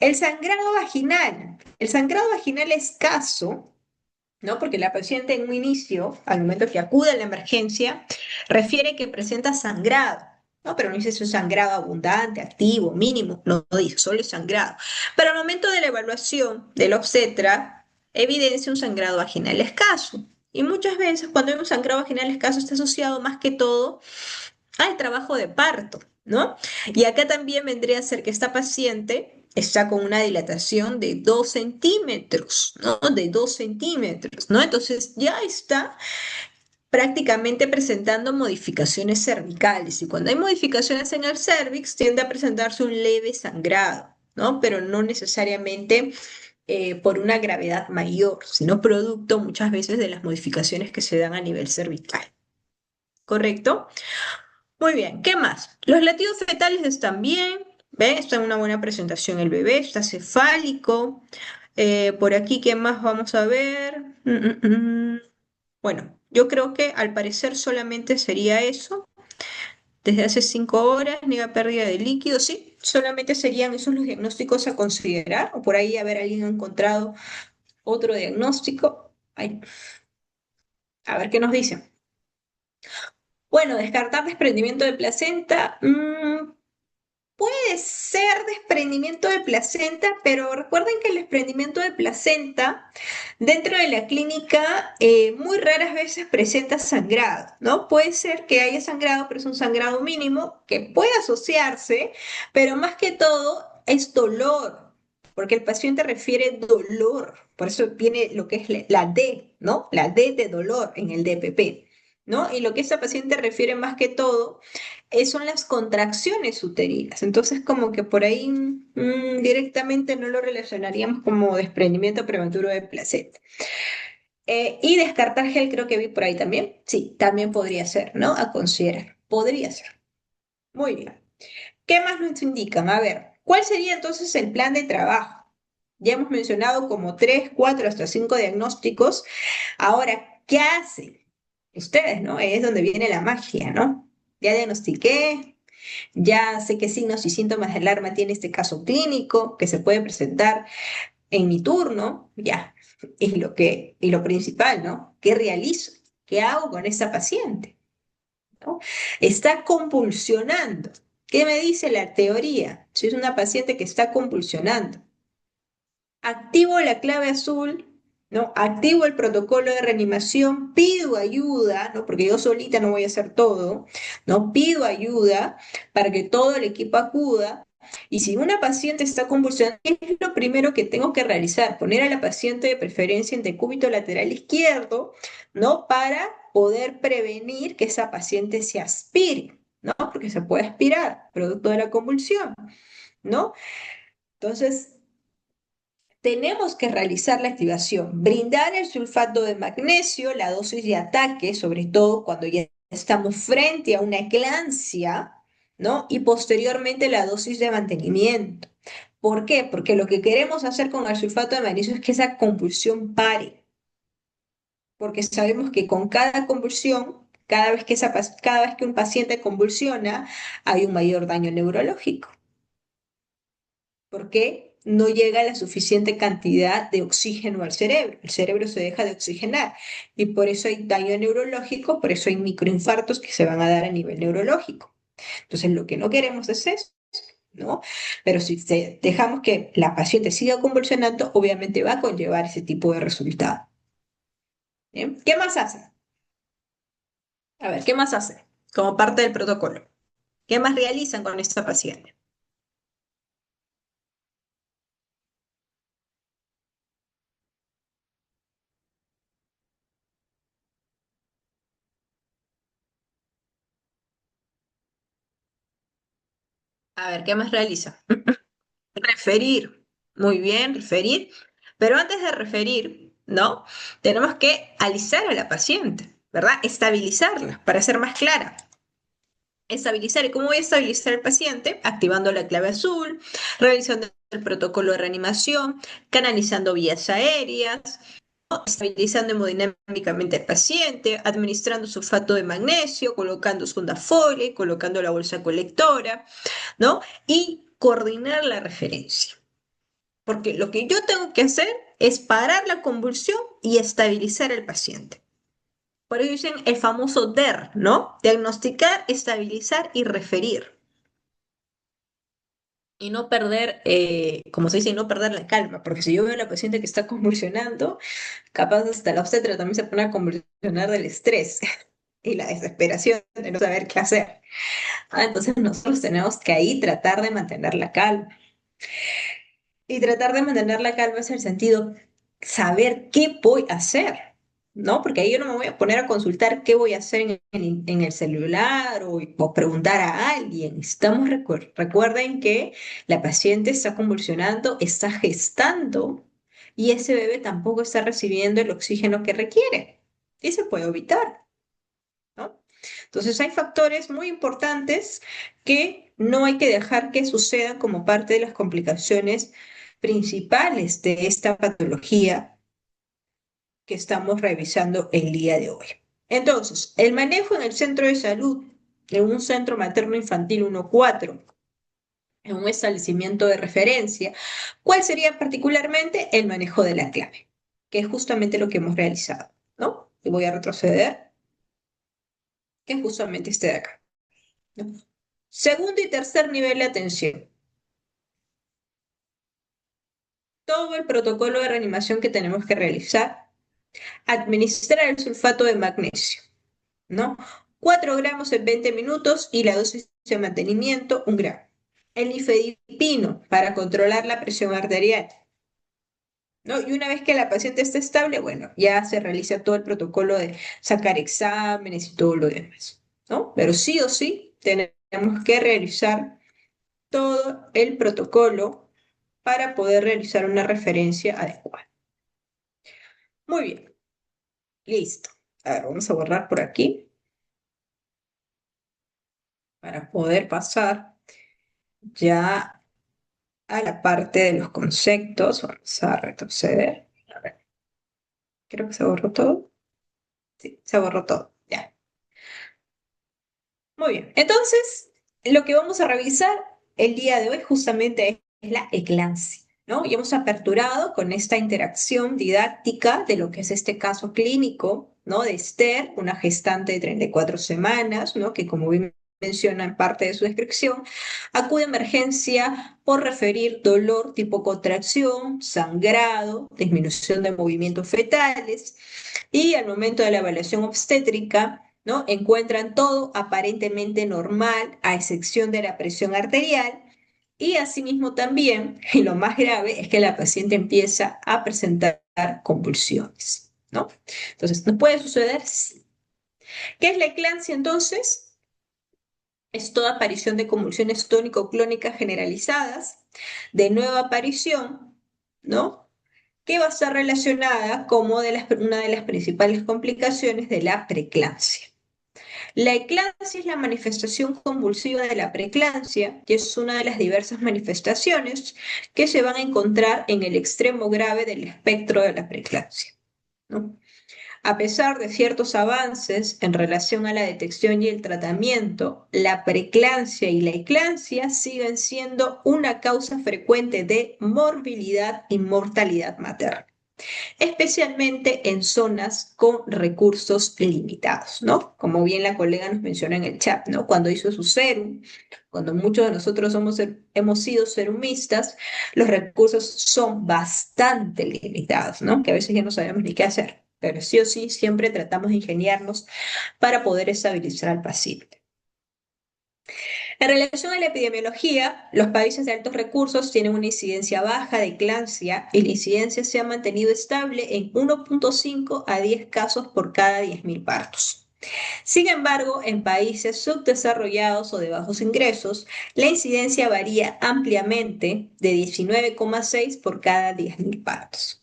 El sangrado vaginal escaso, ¿no? Porque la paciente en un inicio, al momento que acude a la emergencia, refiere que presenta sangrado, ¿no? Pero no dice si es un sangrado abundante, activo, mínimo, no dice, solo es sangrado. Pero al momento de la evaluación del obstetra, evidencia un sangrado vaginal escaso. Y muchas veces cuando hay un sangrado vaginal escaso está asociado más que todo al trabajo de parto, ¿no? Y acá también vendría a ser que esta paciente está con una dilatación de 2 centímetros, ¿no? De 2 centímetros, ¿no? Entonces ya está prácticamente presentando modificaciones cervicales y cuando hay modificaciones en el cervix tiende a presentarse un leve sangrado, ¿no? Pero no necesariamente por una gravedad mayor, sino producto muchas veces de las modificaciones que se dan a nivel cervical, ¿correcto? Muy bien, ¿qué más? Los latidos fetales están bien, ¿ve? Está en una buena presentación el bebé, está cefálico. Por aquí, ¿qué más vamos a ver? Bueno, yo creo que al parecer solamente sería eso. Desde hace 5 horas, niega pérdida de líquido, sí, solamente serían esos los diagnósticos a considerar, o por ahí haber alguien encontrado otro diagnóstico. Ay, a ver qué nos dicen. Bueno, descartar desprendimiento de placenta. Puede ser desprendimiento de placenta, pero recuerden que el desprendimiento de placenta dentro de la clínica muy raras veces presenta sangrado, ¿no? Puede ser que haya sangrado, pero es un sangrado mínimo que puede asociarse, pero más que todo es dolor, porque el paciente refiere dolor, por eso viene lo que es la D, ¿no? La D de dolor en el DPP, ¿no? Y lo que esa paciente refiere más que todo son las contracciones uterinas. Entonces, como que por ahí directamente no lo relacionaríamos como desprendimiento prematuro de placenta. Y descartar gel creo que vi por ahí también. Sí, también podría ser, ¿no? A considerar. Podría ser. Muy bien. ¿Qué más nos indican? A ver, ¿cuál sería entonces el plan de trabajo? Ya hemos mencionado como 3, 4, hasta 5 diagnósticos. Ahora, ¿qué hacen ustedes, no? Es donde viene la magia, ¿no? Ya diagnostiqué, ya sé qué signos y síntomas de alarma tiene este caso clínico que se puede presentar en mi turno, ya. Y lo principal, ¿no? ¿Qué realizo? ¿Qué hago con esta paciente? ¿No? Está convulsionando. ¿Qué me dice la teoría? Si es una paciente que está convulsionando, activo la clave azul, ¿no? Activo el protocolo de reanimación, pido ayuda, ¿no? Porque yo solita no voy a hacer todo, ¿no? Pido ayuda para que todo el equipo acuda. Y si una paciente está convulsionando, ¿qué es lo primero que tengo que realizar? Poner a la paciente de preferencia en decúbito lateral izquierdo, ¿no? Para poder prevenir que esa paciente se aspire, ¿no? Porque se puede aspirar, producto de la convulsión, ¿no? Entonces, tenemos que realizar la activación, brindar el sulfato de magnesio, la dosis de ataque, sobre todo cuando ya estamos frente a una eclampsia, ¿no? Y posteriormente la dosis de mantenimiento. ¿Por qué? Porque lo que queremos hacer con el sulfato de magnesio es que esa convulsión pare, porque sabemos que con cada convulsión, cada vez que un paciente convulsiona, hay un mayor daño neurológico. Porque no llega la suficiente cantidad de oxígeno al cerebro. El cerebro se deja de oxigenar y por eso hay daño neurológico, por eso hay microinfartos que se van a dar a nivel neurológico. Entonces, lo que no queremos es eso, ¿no? Pero si dejamos que la paciente siga convulsionando, obviamente va a conllevar ese tipo de resultado. ¿Bien? ¿Qué más hace? A ver, ¿qué más hace como parte del protocolo? ¿Qué más realizan con esta paciente? A ver, ¿qué más realiza? Referir, muy bien, referir, pero antes de referir, ¿no? Tenemos que alisar a la paciente, ¿verdad? Estabilizarla, para ser más clara. Estabilizar, ¿y cómo voy a estabilizar al paciente? Activando la clave azul, realizando el protocolo de reanimación, canalizando vías aéreas, estabilizando hemodinámicamente al paciente, administrando sulfato de magnesio, colocando sonda Foley, colocando la bolsa colectora, ¿no? Y coordinar la referencia. Porque lo que yo tengo que hacer es parar la convulsión y estabilizar al paciente. Por eso dicen el famoso DER, ¿no? Diagnosticar, estabilizar y referir. Y no perder, como se dice, no perder la calma, porque si yo veo a la paciente que está convulsionando, capaz hasta la obstetra también se pone a convulsionar del estrés y la desesperación de no saber qué hacer. Entonces nosotros tenemos que ahí tratar de mantener la calma. Y tratar de mantener la calma es el sentido, saber qué voy a hacer, ¿no? Porque ahí yo no me voy a poner a consultar qué voy a hacer en el celular o preguntar a alguien. Recuerden que la paciente está convulsionando, está gestando y ese bebé tampoco está recibiendo el oxígeno que requiere. Y se puede evitar, ¿no? Entonces hay factores muy importantes que no hay que dejar que sucedan como parte de las complicaciones principales de esta patología que estamos revisando el día de hoy. Entonces, el manejo en el centro de salud, en un centro materno-infantil 1-4, en un establecimiento de referencia, ¿cuál sería particularmente el manejo de la clave? Que es justamente lo que hemos realizado, ¿no? Y voy a retroceder, que es justamente este de acá, ¿no? Segundo y tercer nivel de atención. Todo el protocolo de reanimación que tenemos que realizar, administrar el sulfato de magnesio, ¿no? 4 gramos en 20 minutos y la dosis de mantenimiento, 1 gramo. El nifedipino para controlar la presión arterial, ¿no? Y una vez que la paciente esté estable, bueno, ya se realiza todo el protocolo de sacar exámenes y todo lo demás, ¿no? Pero sí o sí tenemos que realizar todo el protocolo para poder realizar una referencia adecuada. Muy bien. Listo. A ver, vamos a borrar por aquí para poder pasar ya a la parte de los conceptos. Vamos a retroceder. A ver, creo que se borró todo. Sí, se borró todo. Ya. Muy bien. Entonces, lo que vamos a revisar el día de hoy justamente es la eclampsia, ¿no? Y hemos aperturado con esta interacción didáctica de lo que es este caso clínico, ¿no? De Esther, una gestante de 34 semanas, ¿no? Que como bien menciona en parte de su descripción, acude a emergencia por referir dolor tipo contracción, sangrado, disminución de movimientos fetales y al momento de la evaluación obstétrica, ¿no? Encuentran todo aparentemente normal, a excepción de la presión arterial, y asimismo también, y lo más grave, es que la paciente empieza a presentar convulsiones, ¿no? Entonces, ¿nos puede suceder? Sí. ¿Qué es la eclampsia entonces? Es toda aparición de convulsiones tónico-clónicas generalizadas, de nueva aparición, ¿no? Que va a estar relacionada como una de las principales complicaciones de la preeclampsia. La eclampsia es la manifestación convulsiva de la preeclampsia y es una de las diversas manifestaciones que se van a encontrar en el extremo grave del espectro de la preeclampsia, ¿no? A pesar de ciertos avances en relación a la detección y el tratamiento, la preeclampsia y la eclampsia siguen siendo una causa frecuente de morbilidad y mortalidad materna, especialmente en zonas con recursos limitados, ¿no? Como bien la colega nos menciona en el chat, ¿no? Cuando hizo su serum, cuando muchos de nosotros hemos sido serumistas, los recursos son bastante limitados, ¿no? Que a veces ya no sabemos ni qué hacer, pero sí o sí siempre tratamos de ingeniarnos para poder estabilizar al paciente. En relación a la epidemiología, los países de altos recursos tienen una incidencia baja de eclampsia y la incidencia se ha mantenido estable en 1,5 a 10 casos por cada 10.000 partos. Sin embargo, en países subdesarrollados o de bajos ingresos, la incidencia varía ampliamente de 19,6 por cada 10.000 partos.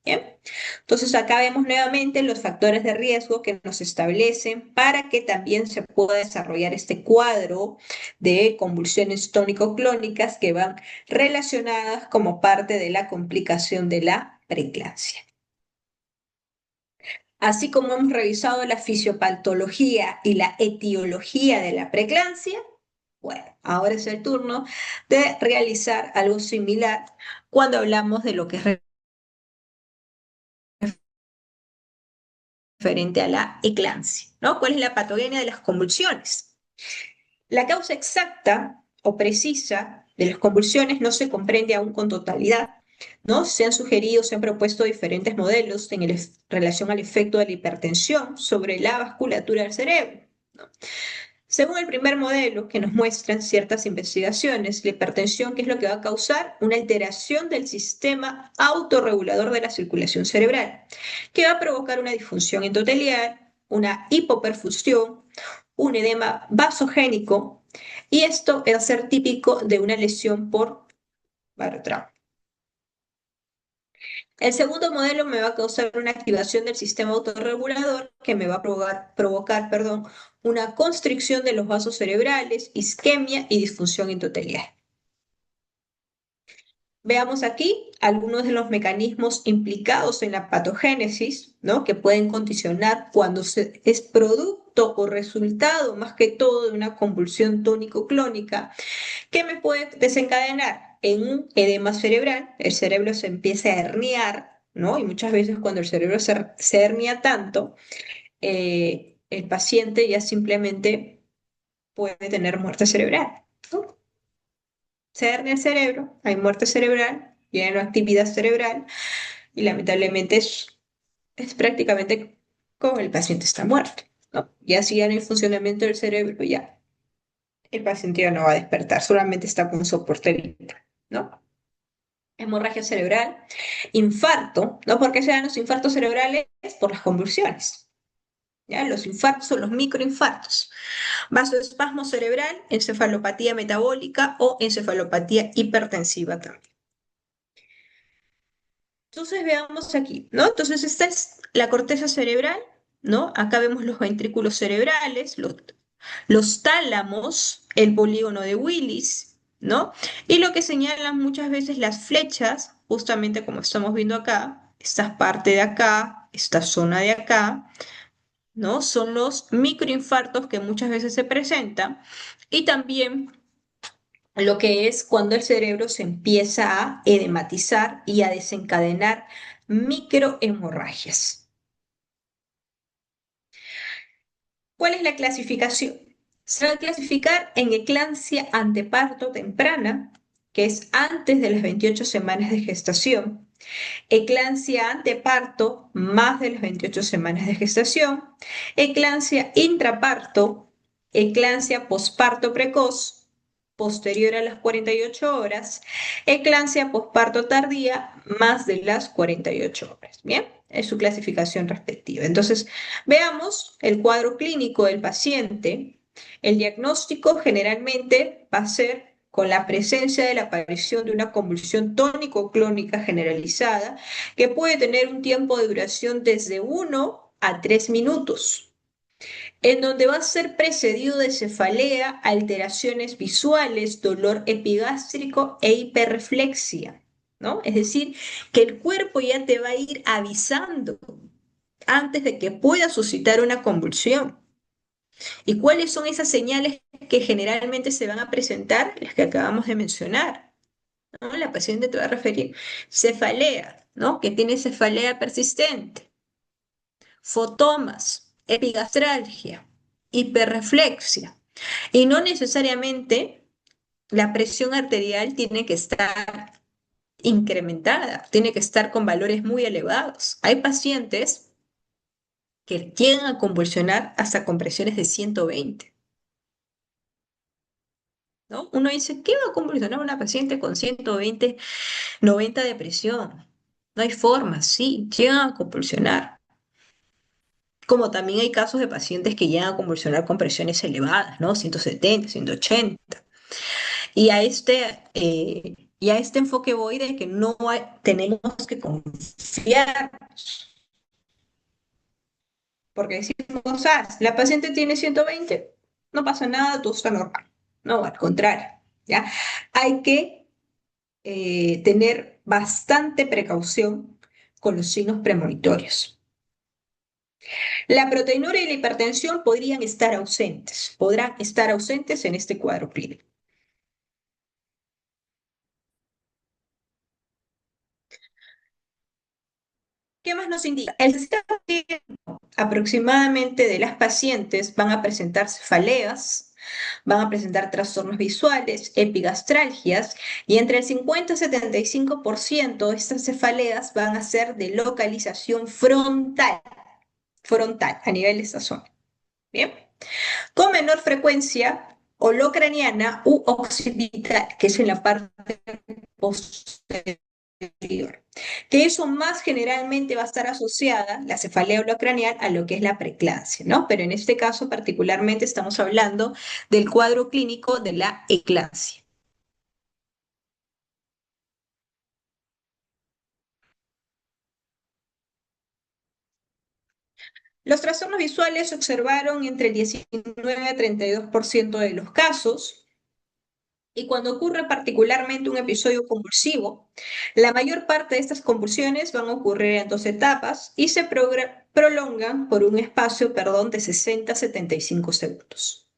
¿Bien? Entonces acá vemos nuevamente los factores de riesgo que nos establecen para que también se pueda desarrollar este cuadro de convulsiones tónico-clónicas que van relacionadas como parte de la complicación de la preeclampsia. Así como hemos revisado la fisiopatología y la etiología de la preeclampsia, bueno, ahora es el turno de realizar algo similar cuando hablamos de lo que es referente a la eclampsia, ¿no? ¿Cuál es la patogenia de las convulsiones? La causa exacta o precisa de las convulsiones no se comprende aún con totalidad, ¿no? Se han sugerido, se han propuesto diferentes modelos en relación al efecto de la hipertensión sobre la vasculatura del cerebro, ¿no? Según el primer modelo que nos muestran ciertas investigaciones, la hipertensión, ¿qué es lo que va a causar? Una alteración del sistema autorregulador de la circulación cerebral, que va a provocar una disfunción endotelial, una hipoperfusión, un edema vasogénico, y esto va a ser típico de una lesión por barotrauma. El segundo modelo me va a causar una activación del sistema autorregulador que me va a provocar, perdón, una constricción de los vasos cerebrales, isquemia y disfunción endotelial. Veamos aquí algunos de los mecanismos implicados en la patogénesis, ¿no? Que pueden condicionar cuando es producto o resultado, más que todo, de una convulsión tónico-clónica, que me puede desencadenar en un edema cerebral. El cerebro se empieza a herniar, ¿no? Y muchas veces cuando el cerebro se hernia tanto, el paciente ya simplemente puede tener muerte cerebral, ¿no? Se hernia el cerebro, hay muerte cerebral, ya no actividad cerebral, y lamentablemente es prácticamente como el paciente está muerto, ¿no? Ya si ya no hay funcionamiento del cerebro, ya el paciente ya no va a despertar, solamente está con un soporte vital, ¿no? Hemorragia cerebral, infarto, ¿no? ¿Por qué se dan los infartos cerebrales? Por las convulsiones, ¿ya? Los infartos o los microinfartos. Vasoespasmo cerebral, encefalopatía metabólica o encefalopatía hipertensiva también. Entonces veamos aquí, ¿no? Entonces esta es la corteza cerebral, ¿no? Acá vemos los ventrículos cerebrales, los tálamos, el polígono de Willis, ¿no? Y lo que señalan muchas veces las flechas, justamente como estamos viendo acá, esta parte de acá, esta zona de acá, ¿no? Son los microinfartos que muchas veces se presentan y también lo que es cuando el cerebro se empieza a edematizar y a desencadenar microhemorragias. ¿Cuál es la clasificación? Se va a clasificar en eclampsia anteparto temprana, que es antes de las 28 semanas de gestación, eclampsia anteparto más de las 28 semanas de gestación, eclampsia intraparto, eclampsia posparto precoz, posterior a las 48 horas, eclampsia posparto tardía, más de las 48 horas. Bien, es su clasificación respectiva. Entonces, veamos el cuadro clínico del paciente. El diagnóstico generalmente va a ser con la presencia de la aparición de una convulsión tónico-clónica generalizada que puede tener un tiempo de duración desde 1 a 3 minutos en donde va a ser precedido de cefalea, alteraciones visuales, dolor epigástrico e hiperreflexia, ¿no? Es decir, que el cuerpo ya te va a ir avisando antes de que pueda suscitar una convulsión. ¿Y cuáles son esas señales que generalmente se van a presentar? Las que acabamos de mencionar, ¿no? La paciente te va a referir cefalea, ¿no? Que tiene cefalea persistente, fotomas, epigastralgia, hiperreflexia. Y no necesariamente la presión arterial tiene que estar incrementada, tiene que estar con valores muy elevados. Hay pacientes que llegan a convulsionar hasta con presiones de 120, ¿no? Uno dice, ¿qué va a convulsionar una paciente con 120, 90 de presión? No hay forma, sí, llegan a convulsionar. Como también hay casos de pacientes que llegan a convulsionar con presiones elevadas, ¿no? 170, 180. Y a este enfoque voy de que tenemos que confiar, porque decimos, ah, la paciente tiene 120, no pasa nada, todo está normal. No, al contrario, ¿ya? Hay que tener bastante precaución con los signos premonitorios. La proteinuria y la hipertensión podrán estar ausentes en este cuadro clínico. ¿Qué más nos indica? El 60% aproximadamente de las pacientes van a presentar cefaleas, van a presentar trastornos visuales, epigastralgias, y entre el 50 y 75% de estas cefaleas van a ser de localización frontal, a nivel de esta zona. Bien, con menor frecuencia holocraniana u occipital, que es en la parte posterior, que eso más generalmente va a estar asociada, la cefalea holocraneal, a lo que es la preeclampsia, ¿no? Pero en este caso particularmente estamos hablando del cuadro clínico de la eclampsia. Los trastornos visuales se observaron entre el 19 a 32% de los casos, y cuando ocurre particularmente un episodio convulsivo, la mayor parte de estas convulsiones van a ocurrir en dos etapas y se prolongan por un espacio, perdón, de 60 a 75 segundos.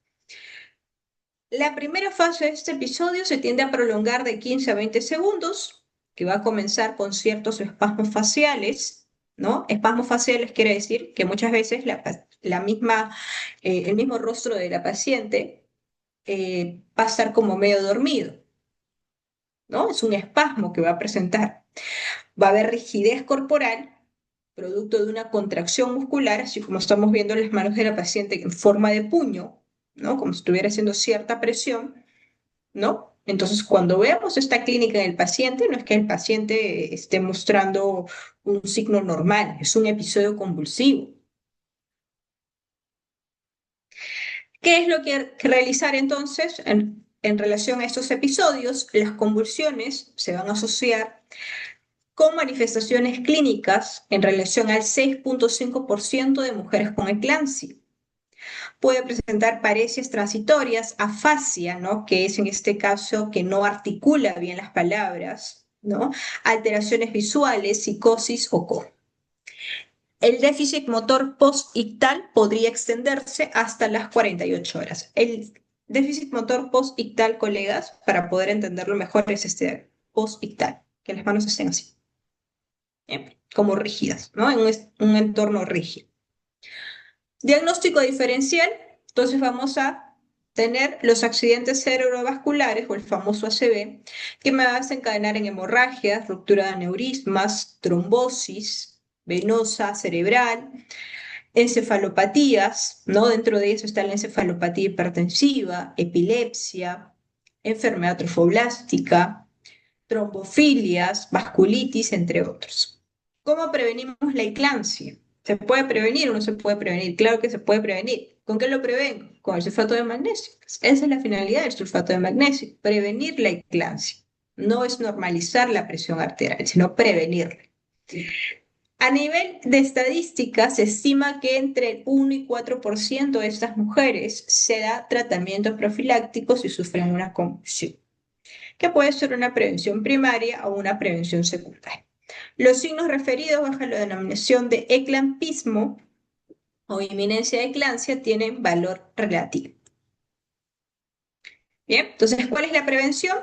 La primera fase de este episodio se tiende a prolongar de 15 a 20 segundos, que va a comenzar con ciertos espasmos faciales, ¿no? Espasmos faciales quiere decir que muchas veces el mismo rostro de la paciente va a estar como medio dormido, ¿no? Es un espasmo que va a presentar. Va a haber rigidez corporal, producto de una contracción muscular, así como estamos viendo las manos de la paciente en forma de puño, ¿no? Como si estuviera haciendo cierta presión, ¿no? Entonces, cuando veamos esta clínica en el paciente, no es que el paciente esté mostrando un signo normal, es un episodio convulsivo. ¿Qué es lo que hay que realizar entonces en relación a estos episodios? Las convulsiones se van a asociar con manifestaciones clínicas en relación al 6,5% de mujeres con eclampsia. Puede presentar paresias transitorias, afasia, ¿no? Que es en este caso que no articula bien las palabras, ¿no? Alteraciones visuales, psicosis o coma. El déficit motor postictal podría extenderse hasta las 48 horas. El déficit motor postictal, colegas, para poder entenderlo mejor, es este postictal, que las manos estén así, ¿eh? Como rígidas, ¿no? En un entorno rígido. Diagnóstico diferencial, entonces vamos a tener los accidentes cerebrovasculares o el famoso ACV, que me va a desencadenar en hemorragias, ruptura de aneurismas, trombosis venosa cerebral, encefalopatías, ¿no? Dentro de eso está la encefalopatía hipertensiva, epilepsia, enfermedad trofoblástica, trombofilias, vasculitis, entre otros. ¿Cómo prevenimos la eclampsia? ¿Se puede prevenir o no se puede prevenir? Claro que se puede prevenir. ¿Con qué lo prevengo? Con el sulfato de magnesio. Esa es la finalidad del sulfato de magnesio, prevenir la eclampsia. No es normalizar la presión arterial, sino prevenirla. A nivel de estadística, se estima que entre el 1 y 4% de estas mujeres se da tratamientos profilácticos si sufren una convulsión, que puede ser una prevención primaria o una prevención secundaria. Los signos referidos bajo la denominación de eclampismo o inminencia de eclampsia tienen valor relativo. Bien, entonces, ¿cuál es la prevención?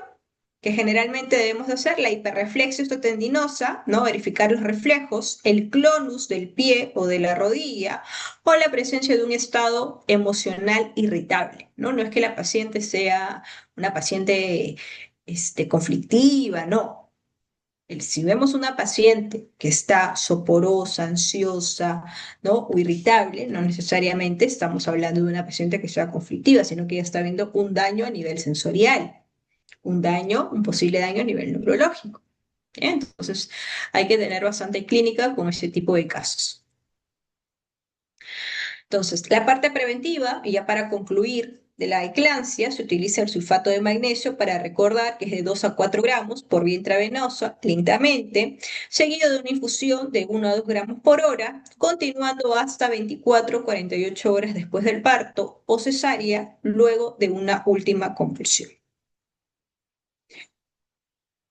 Que generalmente debemos hacer la hiperreflexia tendinosa, ¿no? Verificar los reflejos, el clonus del pie o de la rodilla, o la presencia de un estado emocional irritable, ¿no? No es que la paciente sea una paciente conflictiva, no. Si vemos una paciente que está soporosa, ansiosa, ¿no? O irritable, no necesariamente estamos hablando de una paciente que sea conflictiva, sino que ya está viendo un daño a nivel sensorial, un posible daño a nivel neurológico. ¿Bien? Entonces, hay que tener bastante clínica con ese tipo de casos. Entonces, la parte preventiva, y ya para concluir, de la eclampsia, se utiliza el sulfato de magnesio para recordar que es de 2 a 4 gramos por vía intravenosa, lentamente, seguido de una infusión de 1 a 2 gramos por hora, continuando hasta 24 o 48 horas después del parto o cesárea, luego de una última convulsión.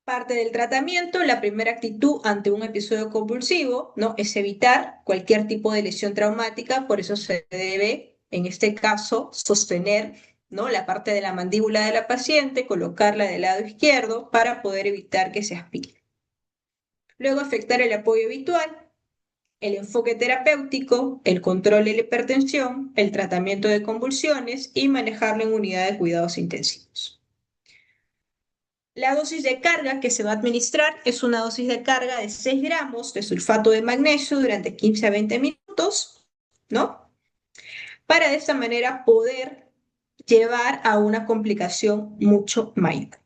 Parte del tratamiento, la primera actitud ante un episodio convulsivo, ¿no? Es evitar cualquier tipo de lesión traumática, por eso se debe, en este caso, sostener, ¿no? La parte de la mandíbula de la paciente, colocarla del lado izquierdo para poder evitar que se aspire. Luego, afectar el apoyo habitual, el enfoque terapéutico, el control de la hipertensión, el tratamiento de convulsiones y manejarlo en unidades de cuidados intensivos. La dosis de carga que se va a administrar es una dosis de carga de 6 gramos de sulfato de magnesio durante 15 a 20 minutos, ¿no? Para de esta manera poder llevar a una complicación mucho mayor.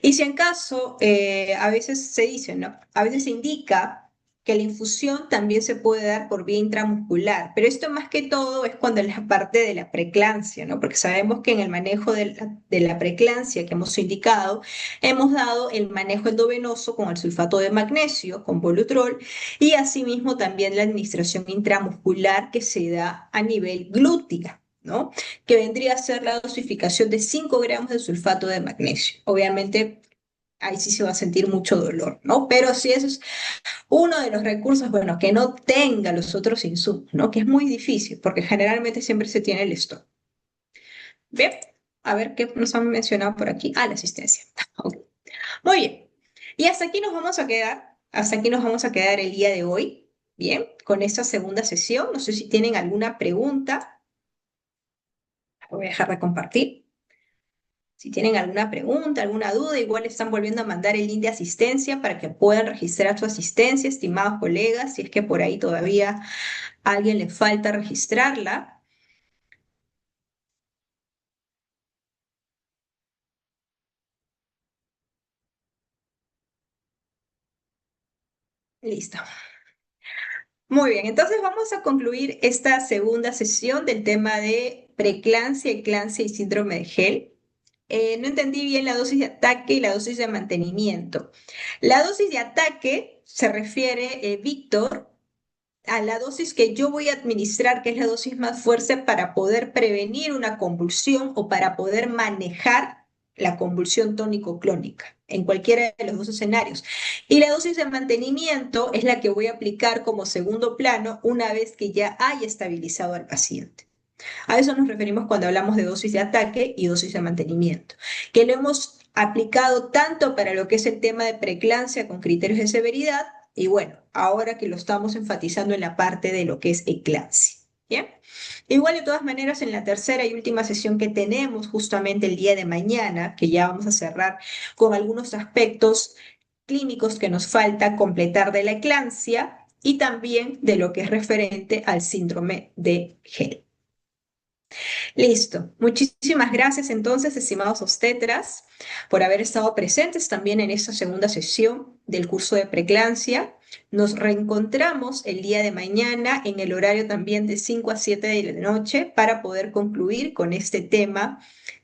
Y si en caso, a veces se dice, ¿no? A veces se indica que la infusión también se puede dar por vía intramuscular, pero esto más que todo es cuando es la parte de la preeclampsia, ¿no? Porque sabemos que en el manejo de la preeclampsia que hemos indicado, hemos dado el manejo endovenoso con el sulfato de magnesio, con Bolutrol, y asimismo también la administración intramuscular que se da a nivel glútea, ¿no? Que vendría a ser la dosificación de 5 gramos de sulfato de magnesio. Obviamente, ahí sí se va a sentir mucho dolor, ¿no? Pero si eso es uno de los recursos, bueno, que no tenga los otros insumos, ¿no? Que es muy difícil, porque generalmente siempre se tiene el stock. Bien, a ver qué nos han mencionado por aquí. Ah, la asistencia. Okay. Muy bien. Y hasta aquí nos vamos a quedar, hasta aquí nos vamos a quedar el día de hoy, bien, con esta segunda sesión. No sé si tienen alguna pregunta. Voy a dejar de compartir. Si tienen alguna pregunta, alguna duda, igual están volviendo a mandar el link de asistencia para que puedan registrar su asistencia, estimados colegas, si es que por ahí todavía a alguien le falta registrarla. Listo. Muy bien, entonces vamos a concluir esta segunda sesión del tema de preeclampsia, eclampsia y síndrome de Gel. no entendí bien la dosis de ataque y la dosis de mantenimiento. La dosis de ataque se refiere, Víctor, a la dosis que yo voy a administrar, que es la dosis más fuerte para poder prevenir una convulsión o para poder manejar la convulsión tónico-clónica en cualquiera de los dos escenarios. Y la dosis de mantenimiento es la que voy a aplicar como segundo plano una vez que ya haya estabilizado al paciente. A eso nos referimos cuando hablamos de dosis de ataque y dosis de mantenimiento, que lo hemos aplicado tanto para lo que es el tema de preeclampsia con criterios de severidad y bueno, ahora que lo estamos enfatizando en la parte de lo que es eclampsia. ¿Bien? Igual de todas maneras en la tercera y última sesión que tenemos justamente el día de mañana, que ya vamos a cerrar con algunos aspectos clínicos que nos falta completar de la eclampsia y también de lo que es referente al síndrome de Gel. Listo. Muchísimas gracias entonces, estimados obstetras, por haber estado presentes también en esta segunda sesión del curso de preclancia. Nos reencontramos el día de mañana en el horario también de 5 a 7 de la noche para poder concluir con este tema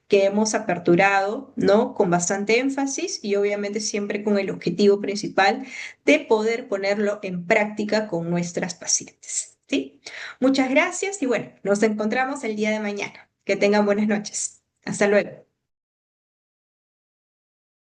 que hemos aperturado, ¿no? Con bastante énfasis y obviamente siempre con el objetivo principal de poder ponerlo en práctica con nuestras pacientes, ¿sí? Muchas gracias y bueno, nos encontramos el día de mañana. Que tengan buenas noches. Hasta luego.